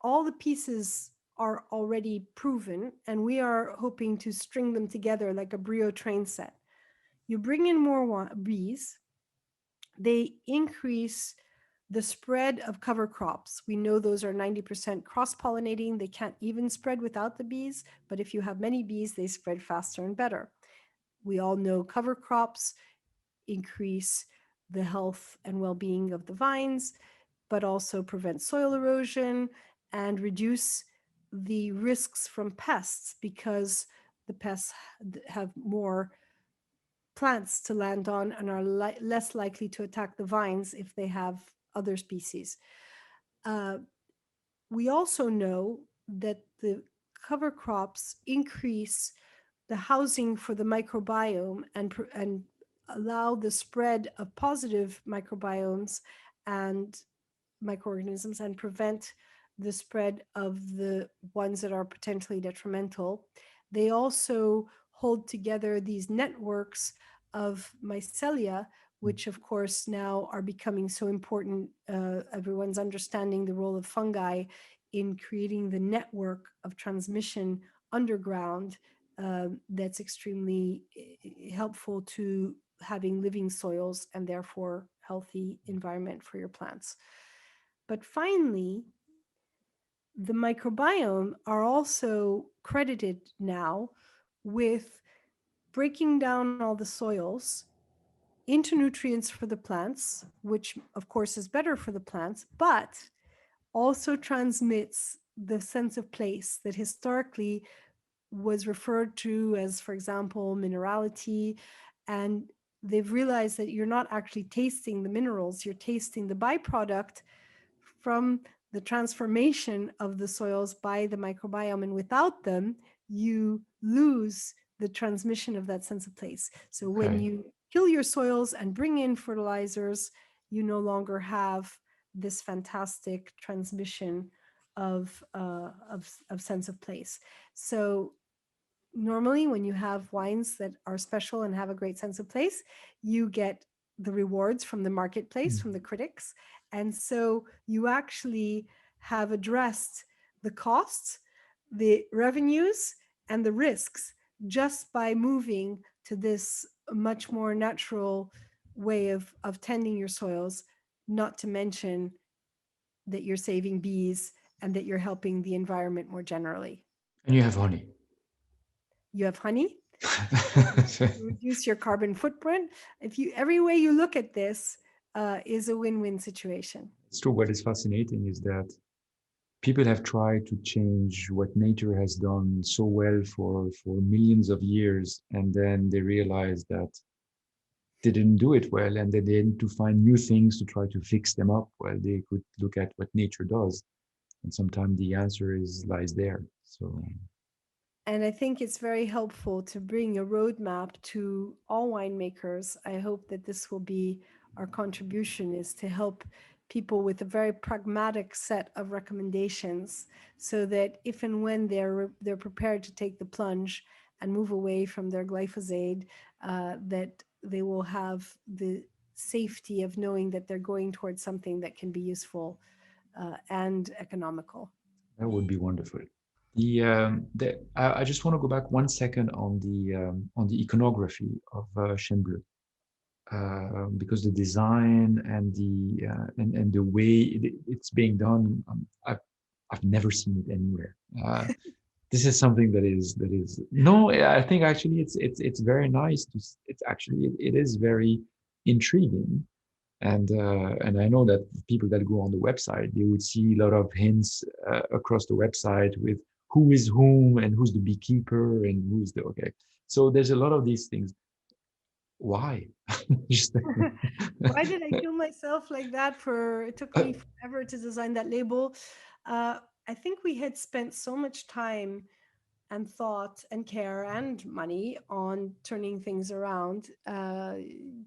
all the pieces are already proven, and we are hoping to string them together like a Brio train set. You bring in more bees, they increase the spread of cover crops. We know those are 90% cross-pollinating. They can't even spread without the bees, but if you have many bees, they spread faster and better. We all know cover crops increase the health and well-being of the vines, but also prevent soil erosion and reduce the risks from pests, because the pests have more plants to land on and are less likely to attack the vines if they have other species. We also know that the cover crops increase the housing for the microbiome and allow the spread of positive microbiomes and microorganisms and prevent the spread of the ones that are potentially detrimental. They also hold together these networks of mycelia, which of course now are becoming so important. Everyone's understanding the role of fungi in creating the network of transmission underground that's extremely helpful to having living soils and therefore healthy environment for your plants. But finally, the microbiome are also credited now with breaking down all the soils into nutrients for the plants, which of course is better for the plants, but also transmits the sense of place that historically was referred to as, for example, minerality. And they've realized that you're not actually tasting the minerals, you're tasting the byproduct from the transformation of the soils by the microbiome. And without them, you lose the transmission of that sense of place. So when you kill your soils and bring in fertilizers, you no longer have this fantastic transmission of sense of place. So normally when you have wines that are special and have a great sense of place, you get the rewards from the marketplace, from the critics. And so you actually have addressed the costs, the revenues, and the risks just by moving to this much more natural way of tending your soils, not to mention that you're saving bees and that you're helping the environment more generally. And you have honey. You have honey. You reduce your carbon footprint. Every way you look at this is a win-win situation. It's true. What is fascinating is that people have tried to change what nature has done so well for millions of years, and then they realized that they didn't do it well, and then they need to find new things to try to fix them up. Well, they could look at what nature does, and sometimes the answer lies there. So. And I think it's very helpful to bring a roadmap to all winemakers. I hope that this will be our contribution, is to help people with a very pragmatic set of recommendations, so that if and when they're prepared to take the plunge and move away from their glyphosate, that they will have the safety of knowing that they're going towards something that can be useful and economical. That would be wonderful. I just want to go back 1 second on the iconography of Chene Bleu, because the design and the way it's being done, I've never seen it anywhere. this is something that is no, I think actually it's very nice to it's actually it is very intriguing. And I know that people that go on the website, they would see a lot of hints across the website with who is whom and who's the beekeeper and who's the okay. So there's a lot of these things. Why? Just Why did I kill myself like that? For it took me forever to design that label. I think we had spent so much time and thought and care and money on turning things around.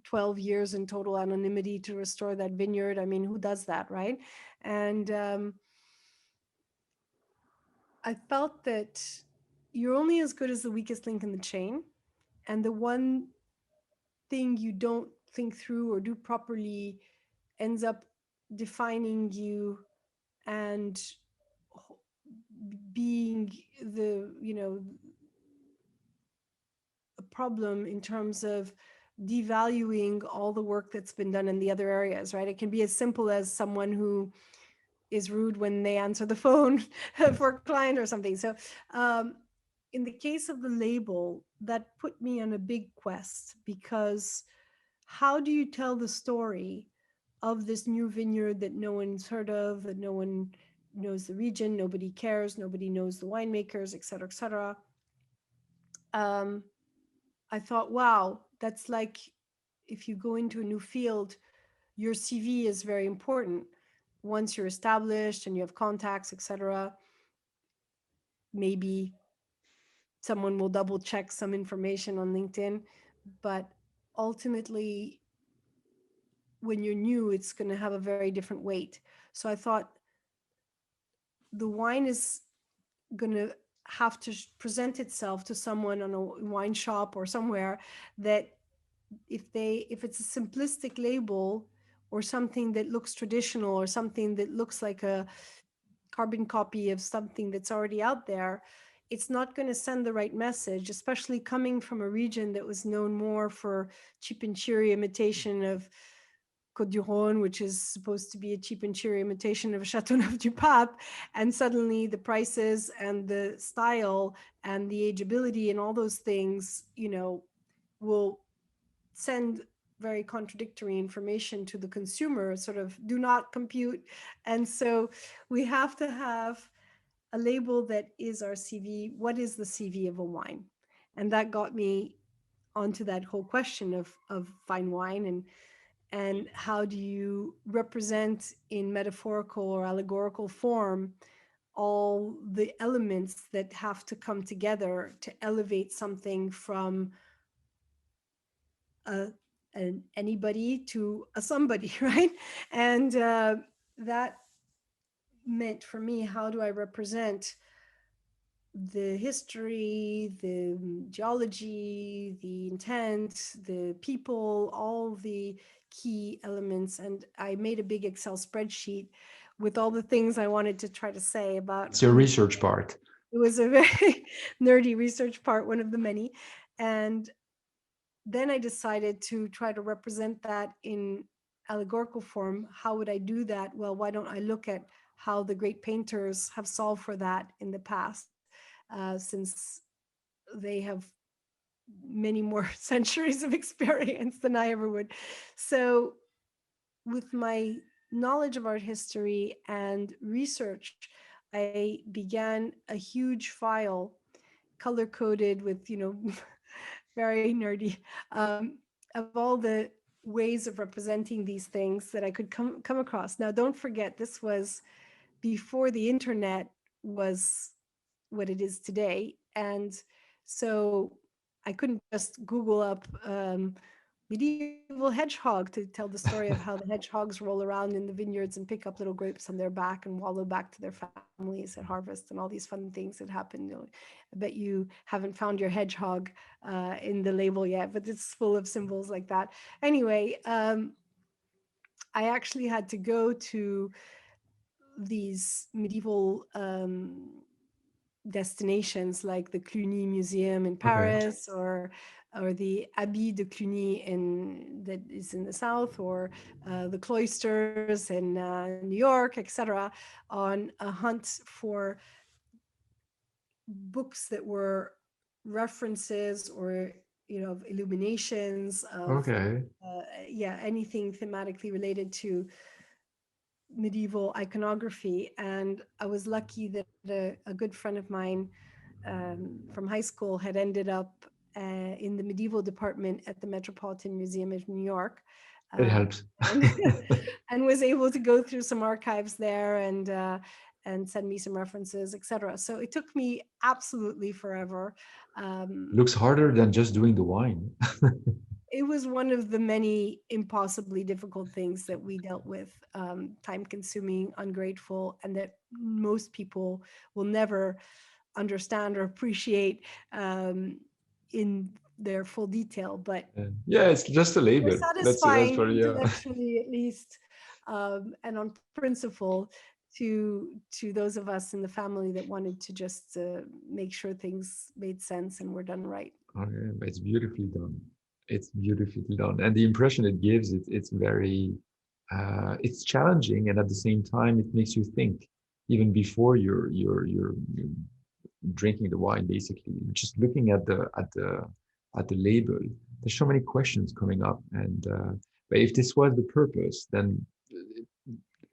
12 years in total anonymity to restore that vineyard. I mean, who does that, right? And I felt that you're only as good as the weakest link in the chain. And the one thing you don't think through or do properly ends up defining you and being the, a problem in terms of devaluing all the work that's been done in the other areas, right? It can be as simple as someone who is rude when they answer the phone for a client or something. So in the case of the label, that put me on a big quest, because how do you tell the story of this new vineyard that no one's heard of, that no one knows the region, nobody cares, nobody knows the winemakers, et cetera, et cetera. Um, I thought, wow, that's like if you go into a new field, your CV is very important. Once you're established and you have contacts, etc., maybe someone will double check some information on LinkedIn, but ultimately, when you're new, it's going to have a very different weight. So I thought the wine is going to have to present itself to someone on a wine shop or somewhere, that if it's a simplistic label or something that looks traditional or something that looks like a carbon copy of something that's already out there, it's not going to send the right message, especially coming from a region that was known more for cheap and cheery imitation of Côte du Rhône, which is supposed to be a cheap and cheery imitation of Châteauneuf-du-Pape, and suddenly the prices and the style and the ageability and all those things, will send very contradictory information to the consumer, sort of do not compute. And so we have to have a label that is our CV. What is the CV of a wine? And that got me onto that whole question of fine wine, and how do you represent in metaphorical or allegorical form all the elements that have to come together to elevate something from a, an anybody to a somebody, right? And that meant for me, how do I represent the history, the geology, the intent, the people, all the key elements. And I made a big Excel spreadsheet with all the things I wanted to try to say about it's your research part. It was a very nerdy research part, one of the many. And then I decided to try to represent that in allegorical form. How would I do that? Well, why don't I look at how the great painters have solved for that in the past, since they have many more centuries of experience than I ever would. So with my knowledge of art history and research, I began a huge file, color coded with, very nerdy, of all the ways of representing these things that I could come across. Now, don't forget, this was before the internet was what it is today. And so I couldn't just Google up medieval hedgehog to tell the story of how the hedgehogs roll around in the vineyards and pick up little grapes on their back and wallow back to their families at harvest and all these fun things that happen. I bet you haven't found your hedgehog in the label yet, but it's full of symbols like that. Anyway, I actually had to go to these medieval destinations like the Cluny Museum in Paris, or the Abbey de Cluny that is in the south, or the cloisters in New York, etc., on a hunt for books that were references or, of illuminations of, Okay. yeah, anything thematically related to medieval iconography. And I was lucky that a good friend of mine from high school had ended up in the medieval department at the Metropolitan Museum of New York. It helps. And, and was able to go through some archives there and send me some references, etc. So it took me absolutely forever. Looks harder than just doing the wine. It was one of the many impossibly difficult things that we dealt with, time consuming, ungrateful, and that most people will never understand or appreciate in their full detail. But Yeah, it's just a they're label. That's satisfying for yeah. intellectually, at least, and on principle to those of us in the family that wanted to just make sure things made sense and were done right. Okay, it's beautifully done. It's beautifully done, and the impression it gives, it's very, it's challenging, and at the same time, it makes you think. Even before you're drinking the wine, basically, just looking at the label, there's so many questions coming up, and but if this was the purpose, then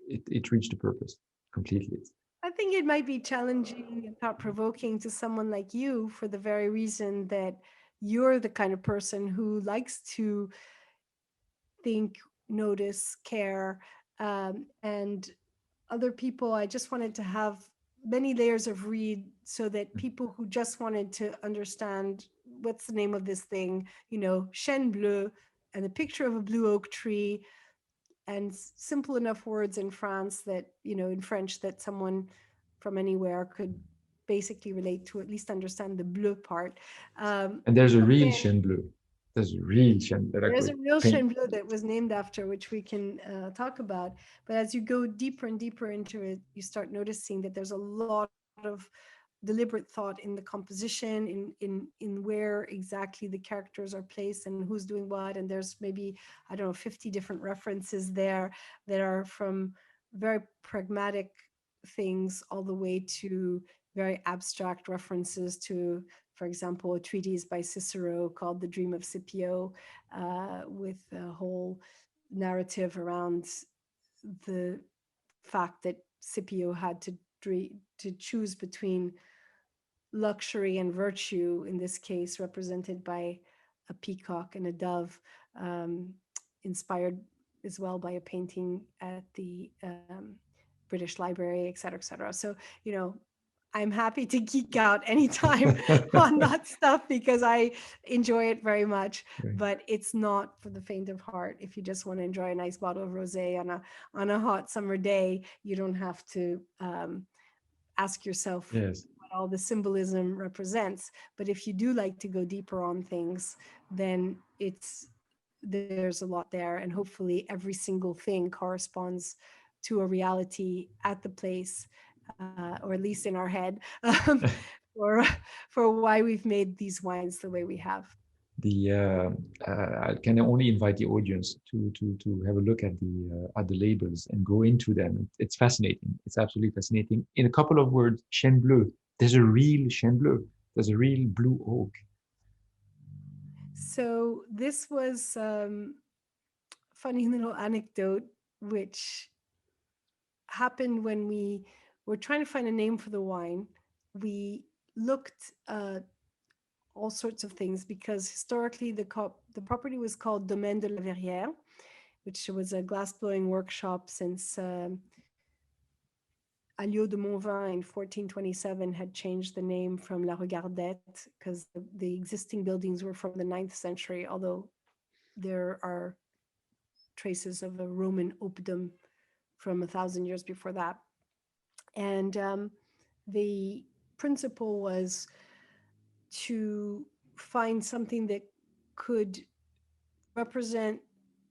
it reached the purpose completely. I think it might be challenging and thought-provoking to someone like you for the very reason that you're the kind of person who likes to think, notice, care, and other people. I just wanted to have many layers of read so that people who just wanted to understand what's the name of this thing, Chêne Bleu, and the picture of a blue oak tree, and simple enough words in France that, in French, that someone from anywhere could basically relate to, at least understand the bleu part. And there's a But real then Chene Bleu. There's a real Chene that I there's could a real paint. Chene Bleu that was named after, which we can talk about. But as you go deeper and deeper into it, you start noticing that there's a lot of deliberate thought in the composition, in where exactly the characters are placed and who's doing what. And there's maybe, I don't know, 50 different references there that are from very pragmatic things all the way to very abstract references to, for example, a treatise by Cicero called The Dream of Scipio, with a whole narrative around the fact that Scipio had to choose between luxury and virtue, in this case represented by a peacock and a dove, inspired as well by a painting at the British Library, et cetera, et cetera. So, I'm happy to geek out anytime on that stuff because I enjoy it very much. Right. But it's not for the faint of heart. If you just want to enjoy a nice bottle of rosé on a hot summer day, you don't have to ask yourself Yes. what all the symbolism represents. But if you do like to go deeper on things, then there's a lot there, and hopefully every single thing corresponds to a reality at the place, or at least in our head, for for why we've made these wines the way we have. I can only invite the audience to have a look at the labels and go into them. It's fascinating. It's absolutely fascinating. In a couple of words, Chêne Bleu. There's a real Chêne Bleu. There's a real blue oak. So this was funny little anecdote, which happened when we were trying to find a name for the wine. We looked all sorts of things because historically the property was called Domaine de la Verrière, which was a glassblowing workshop since Alliot de Montvin in 1427 had changed the name from La Regardette because the existing buildings were from the 9th century, although there are traces of a Roman oppidum from 1,000 years before that. And the principle was to find something that could represent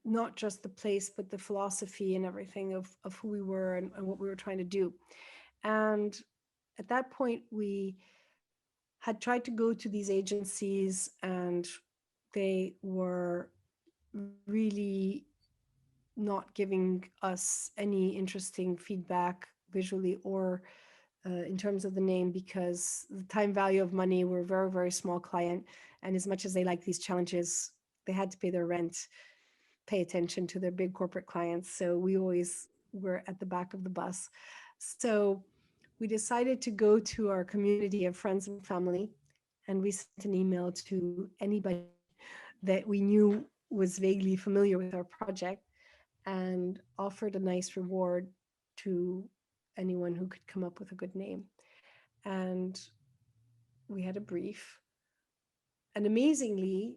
not just the place, but the philosophy and everything of who we were and what we were trying to do. And at that point, we had tried to go to these agencies, and they were really not giving us any interesting feedback visually or in terms of the name, because the time value of money, we're a very, very small client. And as much as they like these challenges, they had to pay their rent, pay attention to their big corporate clients. So we always were at the back of the bus. So we decided to go to our community of friends and family, and we sent an email to anybody that we knew was vaguely familiar with our project, and offered a nice reward to anyone who could come up with a good name. And we had a brief. And amazingly,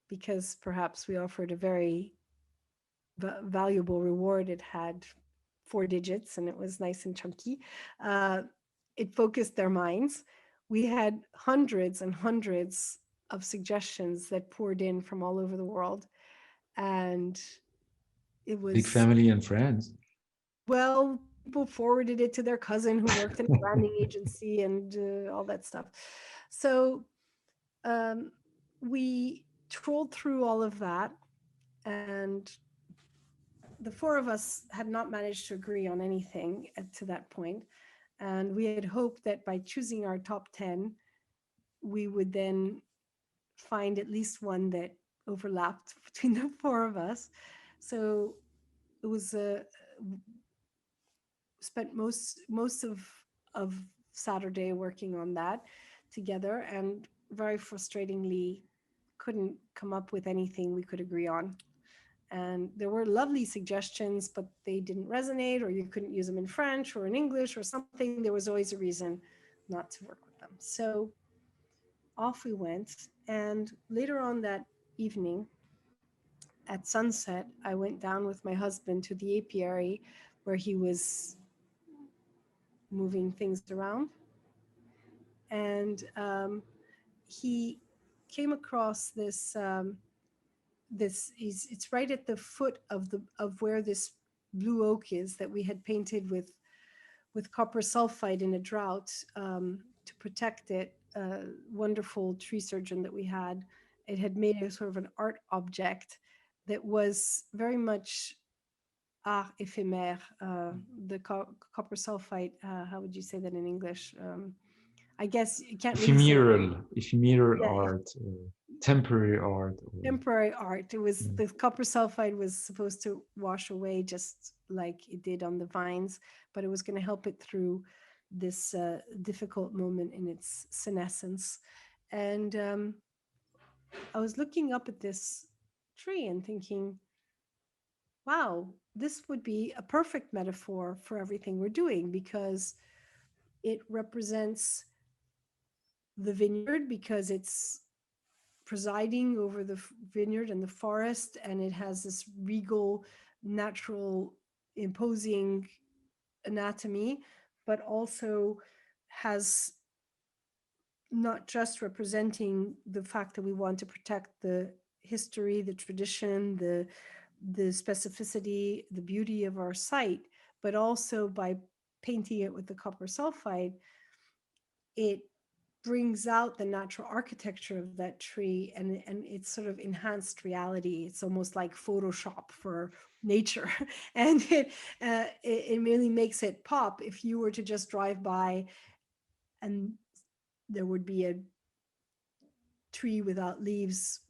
because perhaps we offered a very valuable reward, it had 4 digits and it was nice and chunky. Uh, it focused their minds. We had hundreds and hundreds of suggestions that poured in from all over the world. And it Big was, family and friends. well, people forwarded it to their cousin who worked in a branding agency and all that stuff. So um, we trolled through all of that, and the four of us had not managed to agree on anything to that point. And we had hoped that by choosing our top 10, we would then find at least one that overlapped between the four of us. So it was spent most of Saturday working on that together, and very frustratingly couldn't come up with anything we could agree on. And there were lovely suggestions, but they didn't resonate, or you couldn't use them in French or in English or something. There was always a reason not to work with them. So off we went. And later on that evening, at sunset, I went down with my husband to the apiary where he was moving things around. And he came across this. It's right at the foot of where this blue oak is that we had painted with copper sulfide in a drought to protect it. Wonderful tree surgeon that we had. It had made a sort of an art object that was very much art éphémère. The copper sulfide. How would you say that in English? I guess you can't really say it. Ephemeral Yeah, art, temporary art. temporary art. It was, Yeah. the copper sulfide was supposed to wash away just like it did on the vines, but it was going to help it through this difficult moment in its senescence. And I was looking up at this tree and thinking, wow, this would be a perfect metaphor for everything we're doing, because it represents the vineyard, because it's presiding over the vineyard and the forest, and it has this regal, natural, imposing anatomy, but also has not just representing the fact that we want to protect the history, the tradition, the specificity, the beauty of our site, but also by painting it with the copper sulfide, it brings out the natural architecture of that tree, and it's sort of enhanced reality. It's almost like Photoshop for nature. And it really makes it pop. If you were to just drive by and there would be a tree without leaves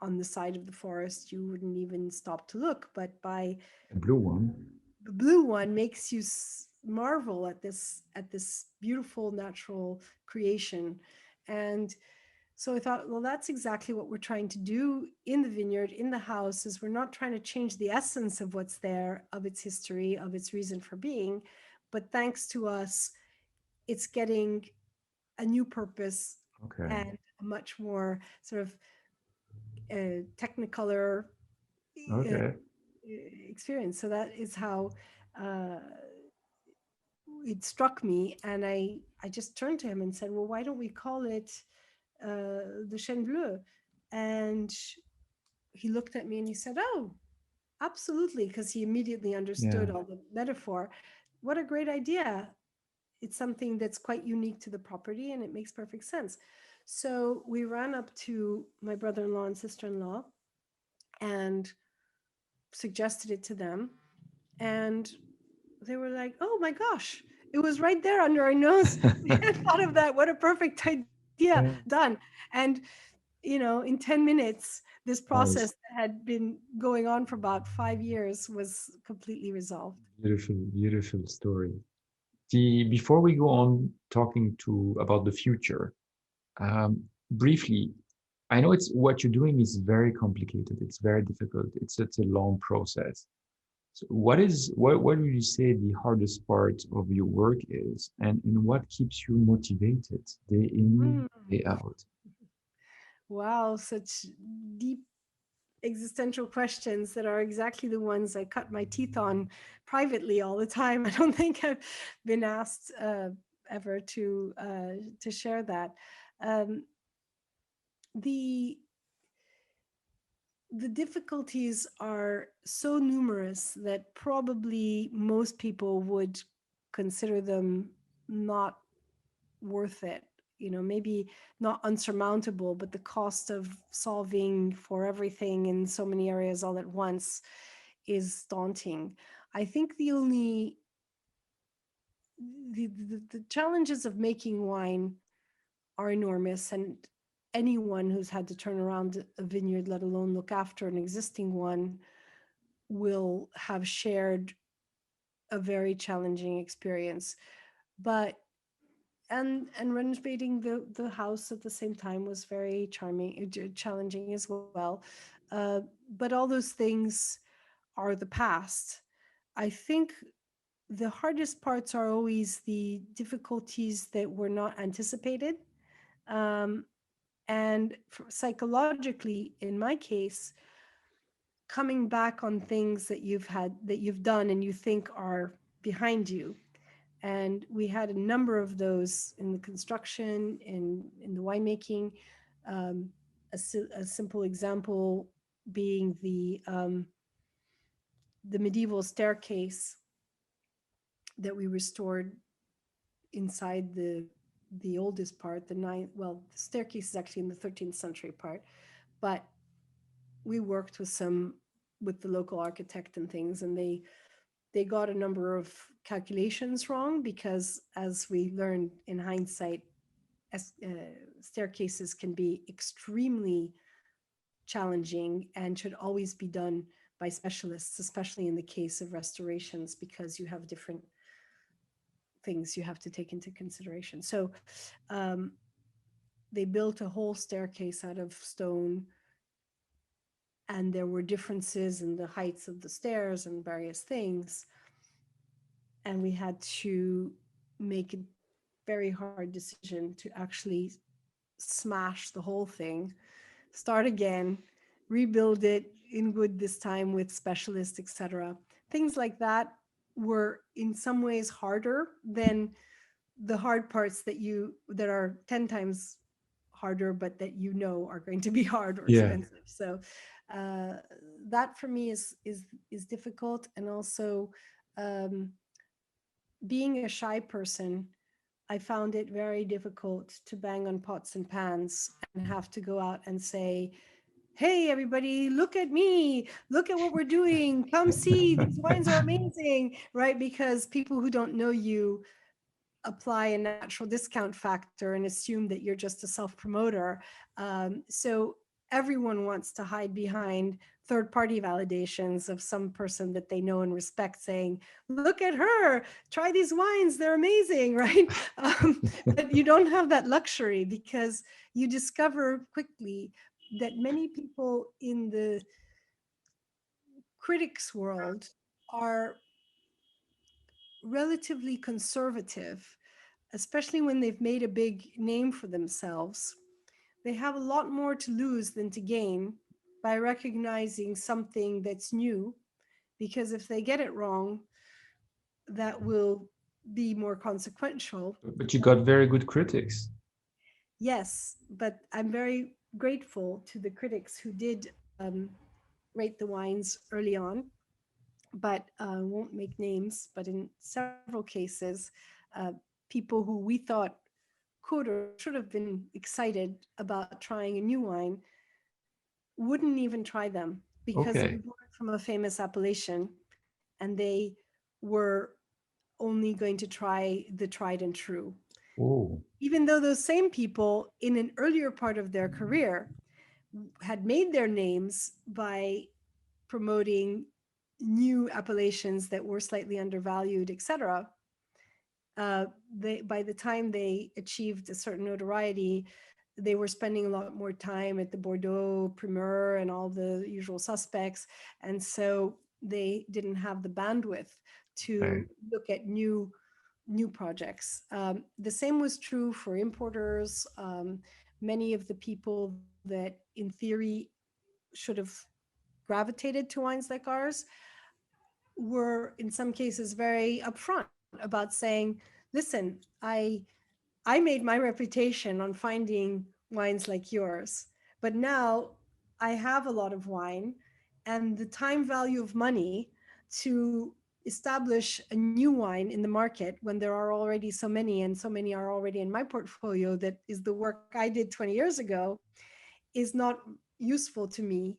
on the side of the forest, you wouldn't even stop to look. But by A blue one. the blue one makes you marvel at this beautiful natural creation. And so I thought, well, that's exactly what we're trying to do in the vineyard, in the house. Is we're not trying to change the essence of what's there, of its history, of its reason for being, but thanks to us, it's getting a new purpose Okay. and a much more sort of technicolor Okay. experience. So that is how uh, it struck me, and I just turned to him and said, well, why don't we call it the Chêne Bleu? And he looked at me and he said, oh, absolutely, because he immediately Yeah. understood all the metaphor. What a great idea. It's something that's quite unique to the property, and it makes perfect sense. So we ran up to my brother-in-law and sister-in-law and suggested it to them, and they were like, oh my gosh, It was right there under our nose. We had thought of that. What a perfect idea. Yeah. Done. And, in 10 minutes, this process Nice. that had been going on for about 5 years was completely resolved. Beautiful, beautiful story. Before we go on talking about the future, briefly, I know it's what you're doing is very complicated. It's very difficult. It's a long process. So what would you say the hardest part of your work is, and what keeps you motivated day in, Mm. day out? Wow, such deep existential questions that are exactly the ones I cut my teeth on privately all the time. I don't think I've been asked ever to share that. Um, the the difficulties are so numerous that probably most people would consider them not worth it. Maybe not unsurmountable, but the cost of solving for everything in so many areas all at once is daunting. I think the challenges of making wine are enormous, and anyone who's had to turn around a vineyard, let alone look after an existing one, will have shared a very challenging experience. But and renovating the house at the same time was very challenging as well. But all those things are the past. I think the hardest parts are always the difficulties that were not anticipated. Um, and psychologically, in my case, coming back on things that you've done and you think are behind you. And we had a number of those in the construction, in the winemaking. Um, a simple example being the medieval staircase that we restored inside the oldest part, the ninth. Well, the staircase is actually in the 13th century part, but we worked with the local architect and things, and they got a number of calculations wrong because, as we learned in hindsight, as staircases can be extremely challenging and should always be done by specialists, especially in the case of restorations, because you have different things you have to take into consideration. So um, they built a whole staircase out of stone, and there were differences in the heights of the stairs and various things. And we had to make a very hard decision to actually smash the whole thing, start again, rebuild it in wood this time with specialists, etc. Things like that were in some ways harder than the hard parts that are 10 times harder, but that are going to be hard or Yeah. expensive. So uh, that for me is difficult. And also um, being a shy person, I found it very difficult to bang on pots and pans and have to go out and say, hey, everybody, look at me. Look at what we're doing. Come see, these wines are amazing, right? Because people who don't know you apply a natural discount factor and assume that you're just a self-promoter. So everyone wants to hide behind third-party validations of some person that they know and respect, saying, look at her, try these wines, they're amazing, right? But you don't have that luxury, because you discover quickly that many people in the critics world are relatively conservative, especially when they've made a big name for themselves. They have a lot more to lose than to gain by recognizing something that's new, because if they get it wrong, that will be more consequential. But you got very good critics. Yes, but I'm very grateful to the critics who did rate the wines early on, but won't make names. But in several cases, people who we thought could or should have been excited about trying a new wine wouldn't even try them, because they Okay. were born from a famous appellation and they were only going to try the tried and true. Oh, Even though those same people in an earlier part of their career had made their names by promoting new appellations that were slightly undervalued, etc. By the time they achieved a certain notoriety, they were spending a lot more time at the Bordeaux Primeur and all the usual suspects. And so they didn't have the bandwidth to right. look at new projects. The same was true for importers. Many of the people that in theory should have gravitated to wines like ours were in some cases very upfront about saying, listen, I made my reputation on finding wines like yours, but now I have a lot of wine, and the time value of money to establish a new wine in the market when there are already so many, and so many are already in my portfolio, that is the work I did 20 years ago, is not useful to me.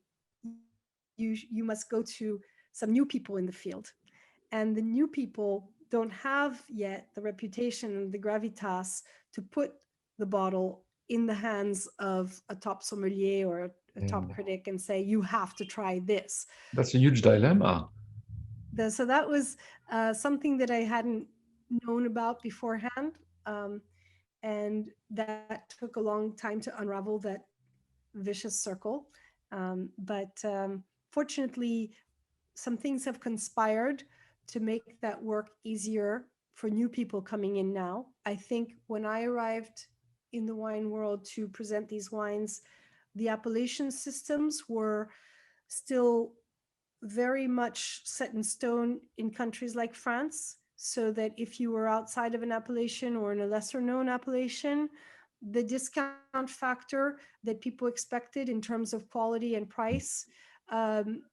You must go to some new people in the field. And the new people don't have yet the reputation and the gravitas to put the bottle in the hands of a top sommelier or a Yeah. top critic and say, you have to try this. That's a huge dilemma. So that was something that I hadn't known about beforehand. And that took a long time to unravel that vicious circle. But fortunately, some things have conspired to make that work easier for new people coming in now. I think when I arrived in the wine world to present these wines, the appellation systems were still very much set in stone in countries like France, so that if you were outside of an appellation or in a lesser known appellation, the discount factor that people expected in terms of quality and price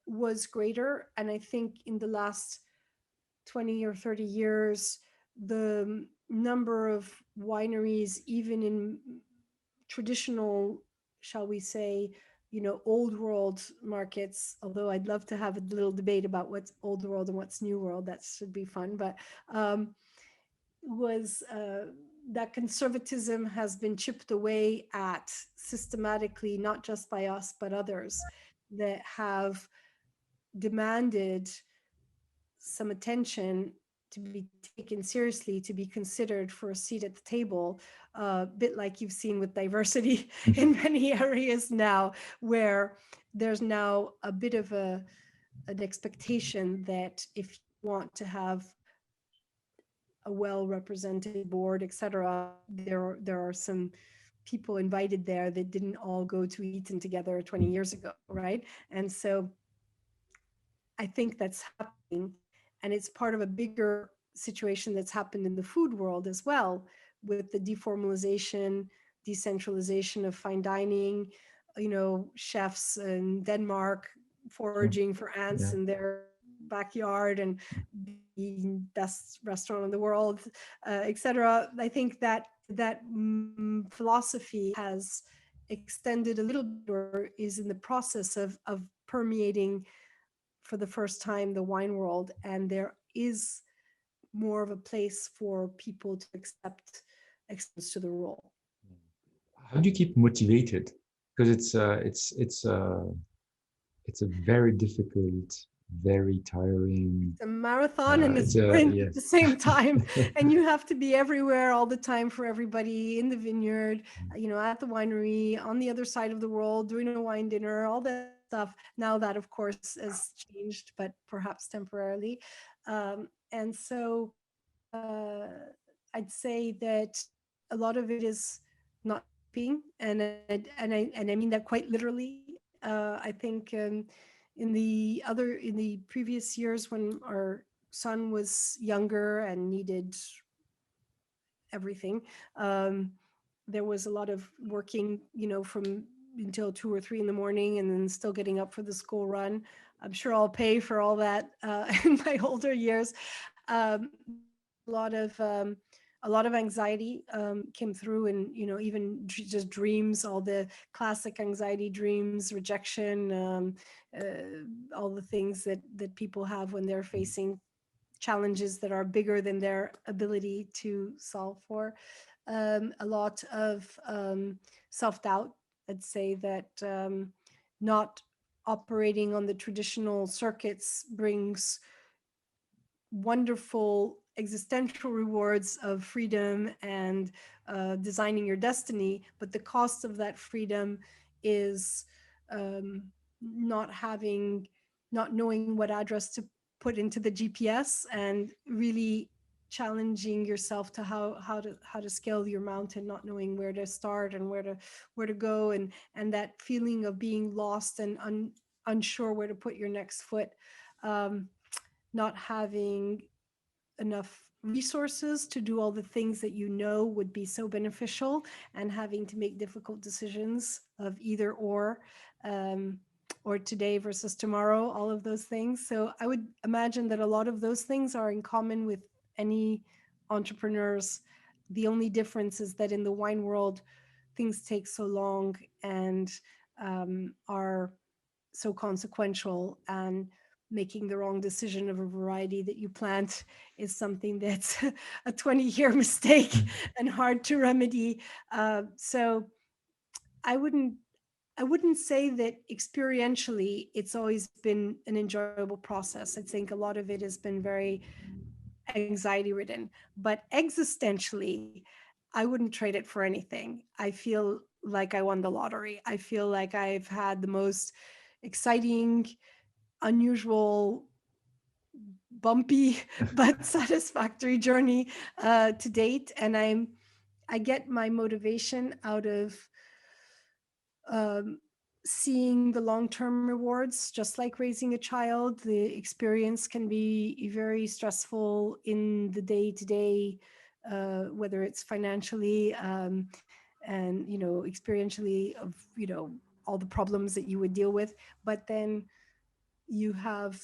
was greater. And I think in the last 20 or 30 years, the number of wineries, even in traditional, shall we say, old world markets, although I'd love to have a little debate about what's old world and what's new world, that should be fun, but was that conservatism has been chipped away at systematically, not just by us, but others that have demanded some attention to be taken seriously, to be considered for a seat at the table, a bit like you've seen with diversity in many areas now, where there's now a bit of an expectation that if you want to have a well-represented board, etc., there are some people invited there that didn't all go to Eton together 20 years ago, right? And so I think that's happening, and it's part of a bigger situation that's happened in the food world as well, with the deformalization, decentralization of fine dining, chefs in Denmark foraging for ants in their backyard and the best restaurant in the world, etc. I think that philosophy has extended a little bit, or is in the process of permeating for the first time the wine world, and there is more of a place for people to accept acceptance to the role. How do you keep motivated? Because it's a very difficult, very tiring. It's a marathon and a sprint at the same time, and you have to be everywhere all the time for everybody, in the vineyard, at the winery, on the other side of the world, doing a wine dinner, all that stuff. Now that, of course, has changed, but perhaps temporarily. And so I'd say that a lot of it is not being, and I mean that quite literally. I think in the previous years, when our son was younger and needed everything, there was a lot of working, from until 2 or 3 in the morning, and then still getting up for the school run. I'm sure I'll pay for all that in my older years. A lot of anxiety came through, and even just dreams, all the classic anxiety dreams, rejection, all the things that people have when they're facing challenges that are bigger than their ability to solve for. A lot of self-doubt. I'd say that not operating on the traditional circuits brings wonderful existential rewards of freedom and designing your destiny, but the cost of that freedom is um, not having, not knowing what address to put into the GPS, and really challenging yourself to how to scale your mountain, not knowing where to start and where to go, and that feeling of being lost and unsure where to put your next foot. Not having enough resources to do all the things that you know would be so beneficial, and having to make difficult decisions of either um, or today versus tomorrow, all of those things. So I would imagine that a lot of those things are in common with any entrepreneurs. The only difference is that in the wine world, things take so long and are so consequential, and making the wrong decision of a variety that you plant is something that's a 20-year mistake and hard to remedy. So I wouldn't I wouldn't say that experientially it's always been an enjoyable process. I think a lot of it has been very anxiety ridden, but existentially, I wouldn't trade it for anything. I feel like I won the lottery. I feel like I've had the most exciting, unusual, bumpy but satisfactory journey to date, and I get my motivation out of um, seeing the long-term rewards. Just like raising a child, the experience can be very stressful in the day-to-day, whether it's financially and experientially, of all the problems that you would deal with, but then you have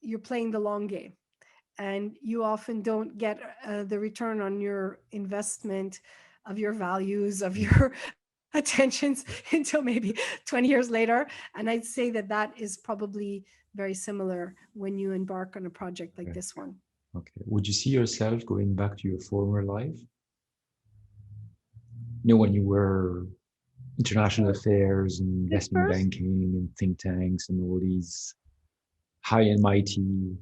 you're playing the long game, and you often don't get the return on your investment of your values, of your attentions until maybe 20 years later. And I'd say that that is probably very similar when you embark on a project like Okay. this one. Okay. Would you see yourself going back to your former life? When you were international affairs and At investment first, banking and think tanks and all these high and mighty,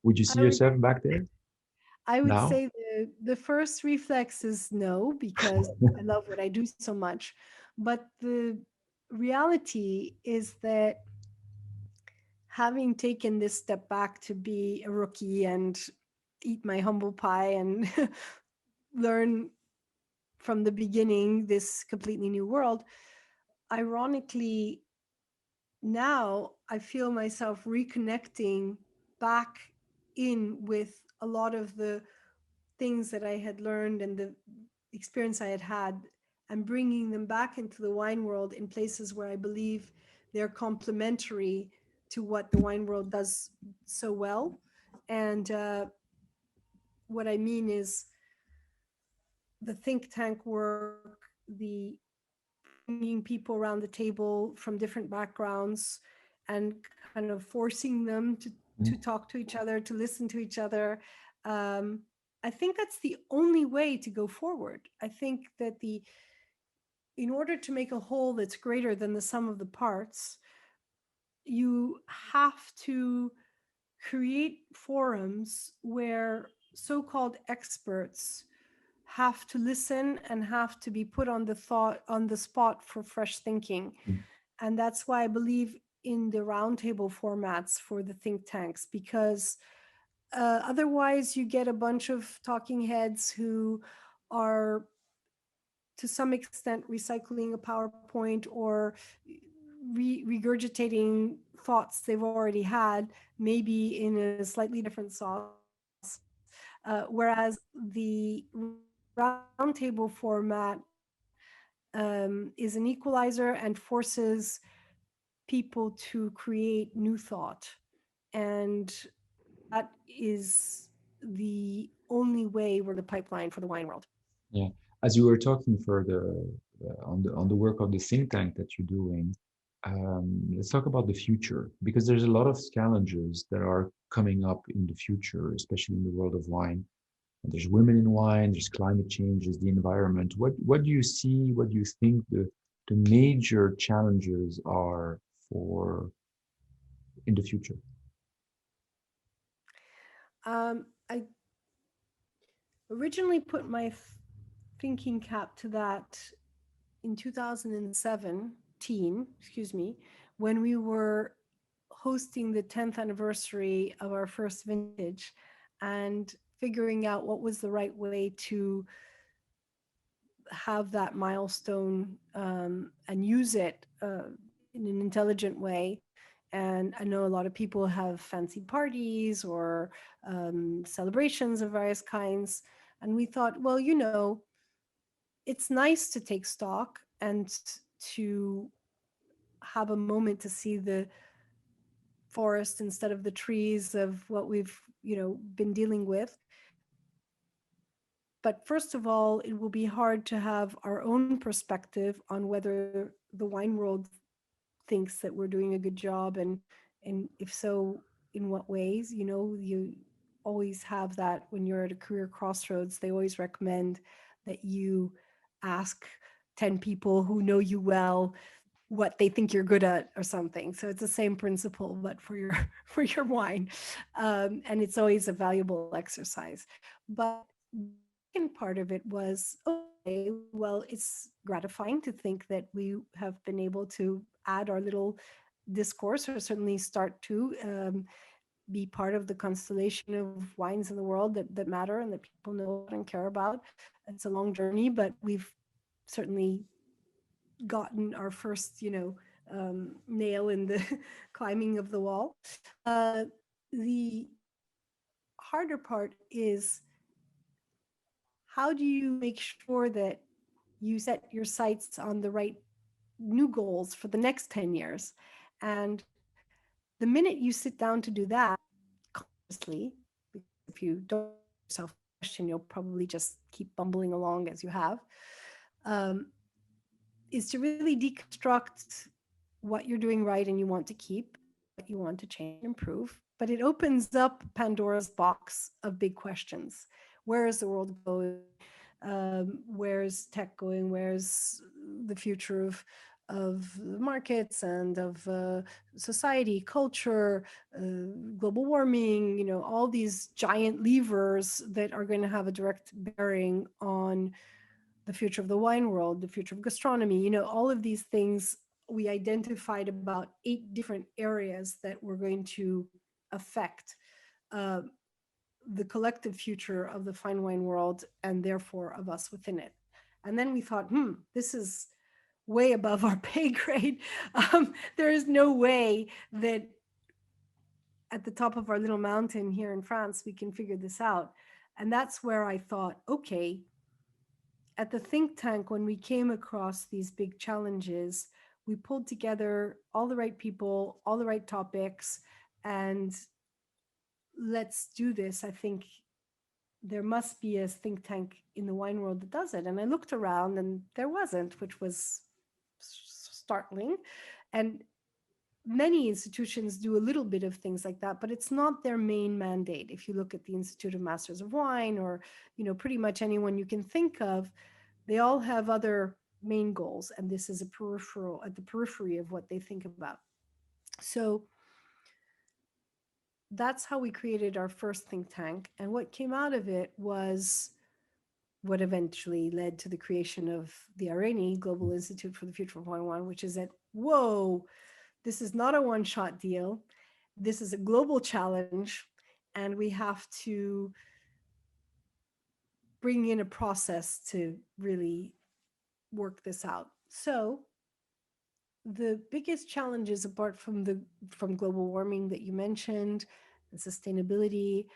would you see I would yourself back there I would now? say the first reflex is no, because I love what I do so much. But the reality is that having taken this step back to be a rookie and eat my humble pie and learn from the beginning this completely new world, ironically, now I feel myself reconnecting back in with a lot of the things that I had learned and the experience I had had, and bringing them back into the wine world in places where I believe they're complementary to what the wine world does so well. And what I mean is the think tank work, the bringing people around the table from different backgrounds and kind of forcing them to talk to each other, to listen to each other. Um, I think that's the only way to go forward. I think that in order to make a whole that's greater than the sum of the parts, you have to create forums where so-called experts have to listen and have to be put on the spot for fresh thinking. Mm. And that's why I believe in the roundtable formats for the think tanks, because otherwise you get a bunch of talking heads who are to some extent recycling a PowerPoint or regurgitating thoughts they've already had, maybe in a slightly different sauce. Whereas the roundtable format is an equalizer and forces people to create new thought. And that is the only way we're the pipeline for the wine world. Yeah. As you were talking further on the work of the think tank that you're doing, let's talk about the future, because there's a lot of challenges that are coming up in the future, especially in the world of wine. There's women in wine, there's climate change, there's the environment. What do you see? What do you think the major challenges are for in the future? I originally put my thinking cap to that in 2017, excuse me, when we were hosting the 10th anniversary of our first vintage and figuring out what was the right way to have that milestone and use it in an intelligent way. And I know a lot of people have fancy parties or celebrations of various kinds. And we thought, well, you know, it's nice to take stock and to have a moment to see the forest instead of the trees of what we've, you know, been dealing with. But first of all, it will be hard to have our own perspective on whether the wine world thinks that we're doing a good job, and if so, in what ways. You know, you always have that when you're at a career crossroads. They always recommend that you ask 10 people who know you well what they think you're good at or something. So it's the same principle, but for your for your wine, and it's always a valuable exercise. But the second part of it was, okay, well, it's gratifying to think that we have been able to add our little discourse, or certainly start to be part of the constellation of wines in the world that matter and that people know and care about. It's a long journey, but we've certainly gotten our first, you know, nail in the climbing of the wall. The harder part is, how do you make sure that you set your sights on the right new goals for the next 10 years? And the minute you sit down to do that consciously, because if you don't ask yourself the question, you'll probably just keep bumbling along as you have, um, is to really deconstruct what you're doing right and you want to keep, what you want to change and improve. But it opens up Pandora's box of big questions. Where is the world going? Where's tech going? Where's the future of the markets and of society, culture, global warming? You know, all these giant levers that are going to have a direct bearing on the future of the wine world, the future of gastronomy. You know, all of these things, we identified about 8 different areas that were going to affect uh, the collective future of the fine wine world, and therefore of us within it. And then we thought, this is way above our pay grade. There is no way that at the top of our little mountain here in France, we can figure this out. And that's where I thought, okay, at the think tank, when we came across these big challenges, we pulled together all the right people, all the right topics, and let's do this. I think there must be a think tank in the wine world that does it. And I looked around and there wasn't, which was startling. And many institutions do a little bit of things like that, but it's not their main mandate. If you look at the Institute of Masters of Wine, or, you know, pretty much anyone you can think of, they all have other main goals, and this is a peripheral, at the periphery of what they think about. So that's how we created our first think tank. And what came out of it was what eventually led to the creation of the IRENI, Global Institute for the Future of Wine, which is that, whoa, this is not a one-shot deal. This is a global challenge, and we have to bring in a process to really work this out. So the biggest challenges, apart from global warming that you mentioned, and sustainability,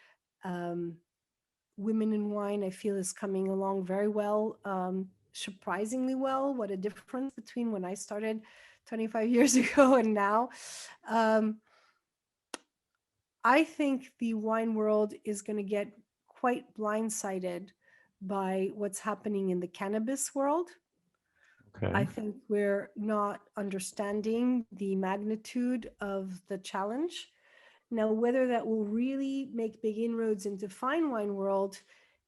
women in wine, I feel, is coming along very well, surprisingly well. What a difference between when I started 25 years ago and now. I think the wine world is going to get quite blindsided by what's happening in the cannabis world. I Okay. think we're not understanding the magnitude of the challenge. Now, whether that will really make big inroads into fine wine world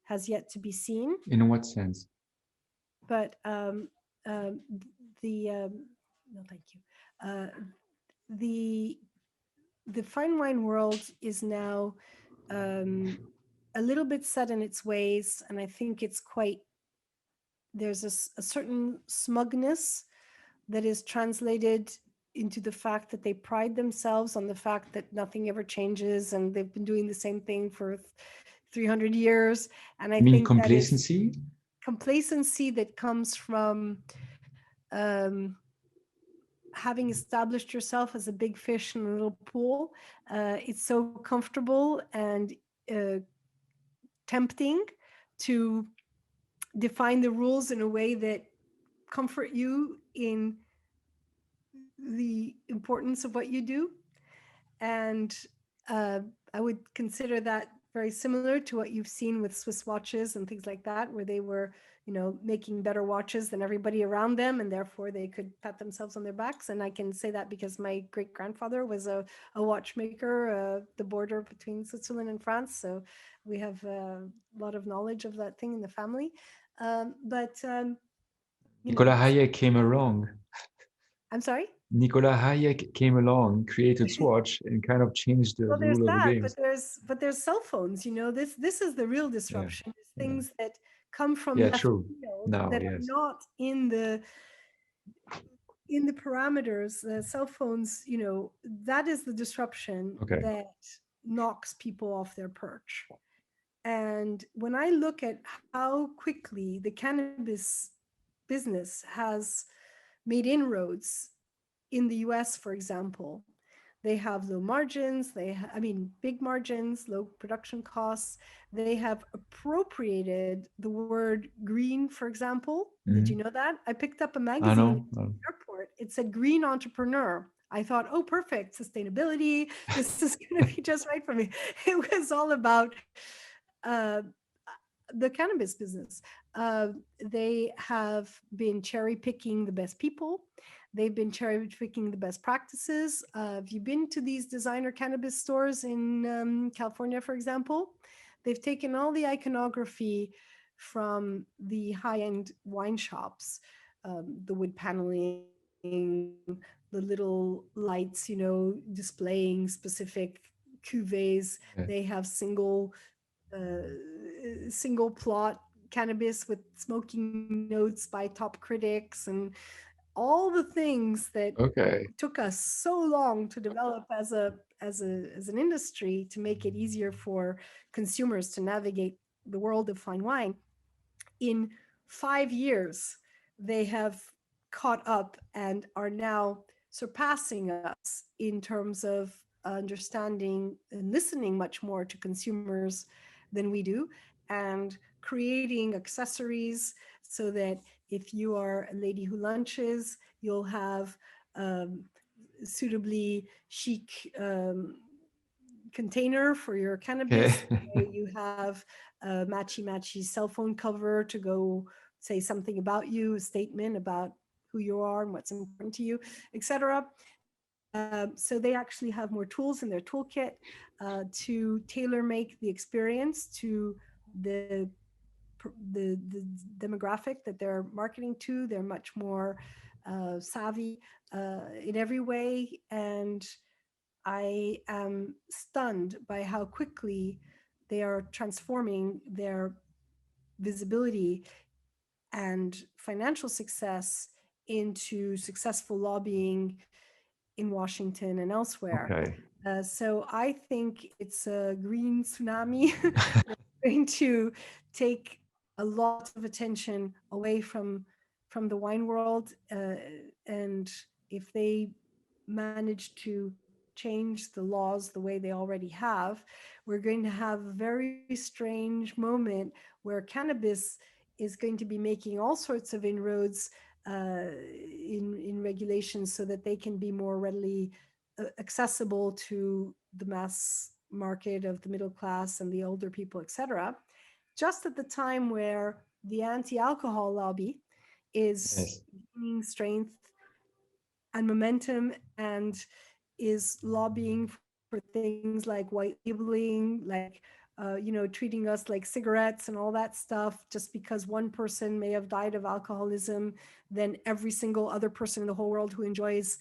has yet to be seen. In what sense? But um, the no, thank you. Uh, the the fine wine world is now um, a little bit set in its ways, and I think it's quite there's a certain smugness that is translated into the fact that they pride themselves on the fact that nothing ever changes and they've been doing the same thing for 300 years. And I You mean think that is complacency? complacency that comes from um, having established yourself as a big fish in a little pool. It's so comfortable and uh, tempting to define the rules in a way that comfort you in the importance of what you do. And uh, I would consider that very similar to what you've seen with Swiss watches and things like that, where they were, making better watches than everybody around them, and therefore they could pat themselves on their backs. And I can say that because my great grandfather was a watchmaker, the border between Switzerland and France. So we have a lot of knowledge of that thing in the family. But Nicolas Hayek came along. I'm sorry. Nicolas Hayek came along, created Swatch, and kind of changed the Well, there's rule of the that, games. but there's cell phones. This is the real Yeah. disruption. It's Yeah. things that come from Yeah, left true. field Now, that are yes. not in the parameters. The cell phones, that is the disruption Okay. that knocks people off their perch. And when I look at how quickly the cannabis business has made inroads in the US, for example, they have low margins, big margins, low production costs. They have appropriated the word green, for example. Did you know that? I picked up a magazine at the airport. It said green entrepreneur. I thought, oh, perfect, sustainability. This is going to be just right for me. It was all about uh, the cannabis business. They have been cherry picking the best people. They've been cherry picking the best practices. Have you been to these designer cannabis stores in California, for example? They've taken all the iconography from the high-end wine shops, the wood paneling, the little lights, displaying specific cuvées. Okay. They have single plot cannabis with smoking notes by top critics and all the things that took us so long to develop as an industry to make it easier for consumers to navigate the world of fine wine. In 5 years, they have caught up and are now surpassing us in terms of understanding and listening much more to consumers than we do, and creating accessories so that if you are a lady who lunches, you'll have suitably chic container for your cannabis. You have a matchy cell phone cover to go say something about you, a statement about who you are and what's important to you, etc. So they actually have more tools in their toolkit to tailor make the experience to the demographic that they're marketing to. They're much more savvy in every way, and I am stunned by how quickly they are transforming their visibility and financial success into successful lobbying in Washington and elsewhere. So I think it's a green tsunami going to take a lot of attention away from the wine world. And if they manage to change the laws the way they already have, we're going to have a very strange moment where cannabis is going to be making all sorts of inroads in regulations so that they can be more readily accessible to the mass market of the middle class and the older people, etc. Just at the time where the anti-alcohol lobby is Yes. gaining strength and momentum and is lobbying for things like white labeling, like treating us like cigarettes and all that stuff. Just because one person may have died of alcoholism, then every single other person in the whole world who enjoys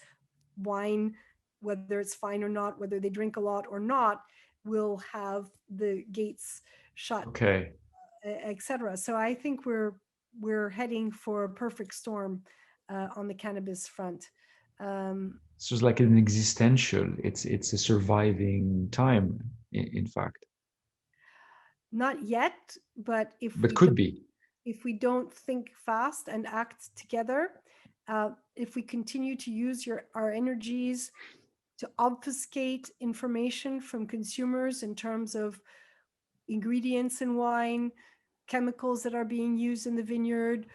wine, whether it's fine or not, whether they drink a lot or not, will have the gates shut, Okay. etc. So I think we're heading for a perfect storm on the cannabis front. So it's like an existential. It's a surviving time, in fact. Not yet, but But could be. if we don't think fast and act together, if we continue to use our energies to obfuscate information from consumers in terms of ingredients in wine, chemicals that are being used in the vineyard,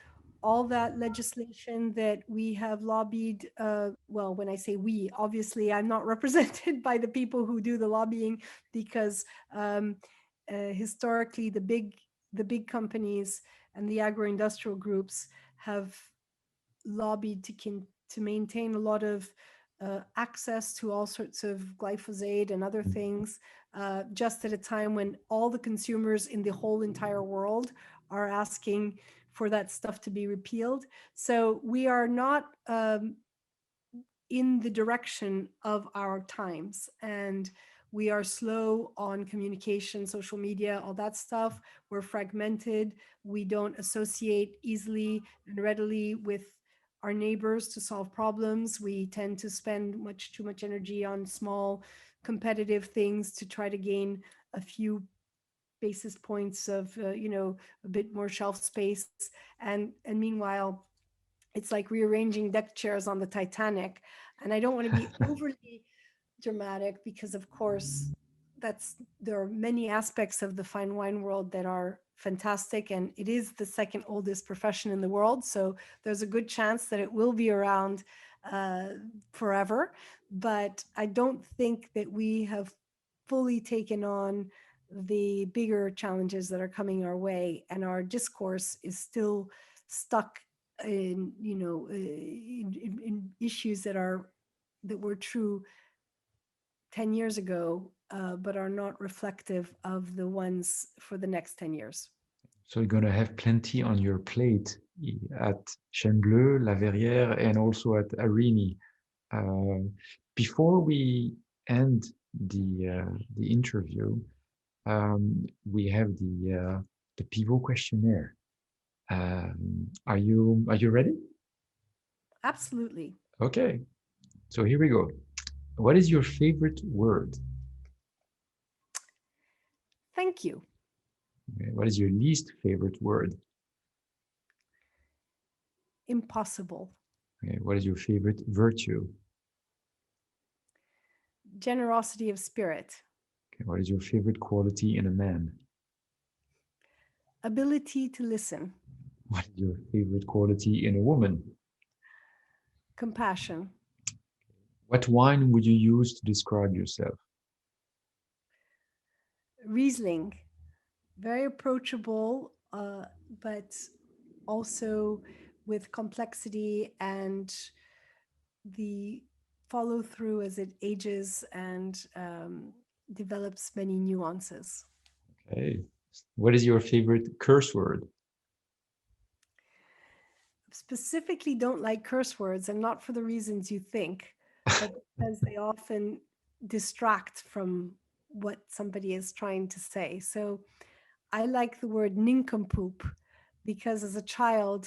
all that legislation that we have lobbied. Well, when I say we, obviously I'm not represented by the people who do the lobbying, because historically the big companies and the agro-industrial groups have lobbied to maintain a lot of access to all sorts of glyphosate and other things, just at a time when all the consumers in the whole entire world are asking for that stuff to be repealed. So we are not in the direction of our times, and we are slow on communication, social media, all that stuff. We're fragmented. We don't associate easily and readily with our neighbors to solve problems. We tend to spend too much energy on small competitive things to try to gain a few basis points of a bit more shelf space, and meanwhile it's like rearranging deck chairs on the Titanic. And I don't want to be overly dramatic, because of course there are many aspects of the fine wine world that are fantastic, and it is the second oldest profession in the world, so there's a good chance that it will be around forever. But I don't think that we have fully taken on the bigger challenges that are coming our way, and our discourse is still stuck in in issues that were true 10 years ago, but are not reflective of the ones for the next 10 years. So you're gonna have plenty on your plate at Chene Bleu, La Verrière, and also at Arini. Before we end the interview, we have the Pivot Questionnaire. Are you ready? Absolutely. Okay. So here we go. What is your favorite word? Thank you. Okay. What is your least favorite word? Impossible. Okay. What is your favorite virtue? Generosity of spirit. Okay. What is your favorite quality in a man? Ability to listen. What is your favorite quality in a woman? Compassion. What wine would you use to describe yourself? Riesling. Very approachable, but also with complexity and the follow through as it ages and develops many nuances. Okay. What is your favorite curse word? Specifically don't like curse words, and not for the reasons you think, but because they often distract from what somebody is trying to say. So I like the word nincompoop, because as a child,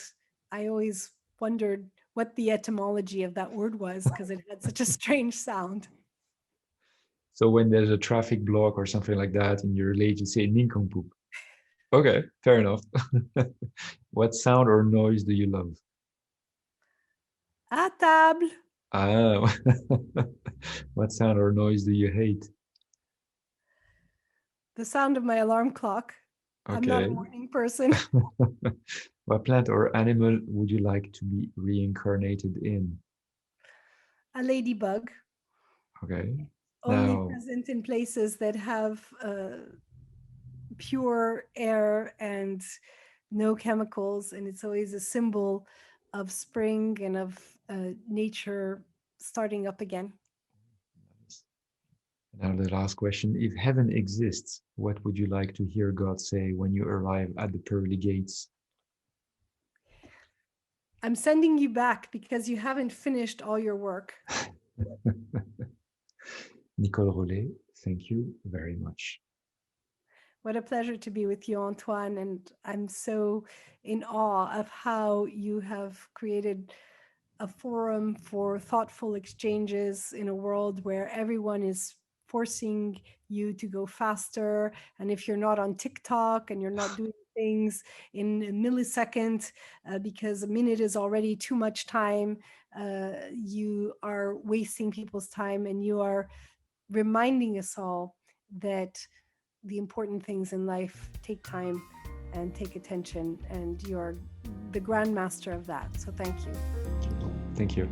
I always wondered what the etymology of that word was, because it had such a strange sound. So when there's a traffic block or something like that and you're late, you say nincompoop. Okay, fair enough. What sound or noise do you love? À table. Ah, what sound or noise do you hate? The sound of my alarm clock. I'm not a Okay. morning person. What plant or animal would you like to be reincarnated in? A ladybug. Okay. Only Now, present in places that have pure air and no chemicals, and it's always a symbol of spring and of nature starting up again. Now the last question, if heaven exists, what would you like to hear God say when you arrive at the pearly gates? I'm sending you back because you haven't finished all your work. Nicole Rolet, thank you very much. What a pleasure to be with you, Antoine. And I'm so in awe of how you have created a forum for thoughtful exchanges in a world where everyone is forcing you to go faster. And if you're not on TikTok and you're not doing things in a millisecond, because a minute is already too much time, you are wasting people's time, and you are reminding us all that the important things in life take time and take attention, and you're the grandmaster of that. So thank you. Thank you.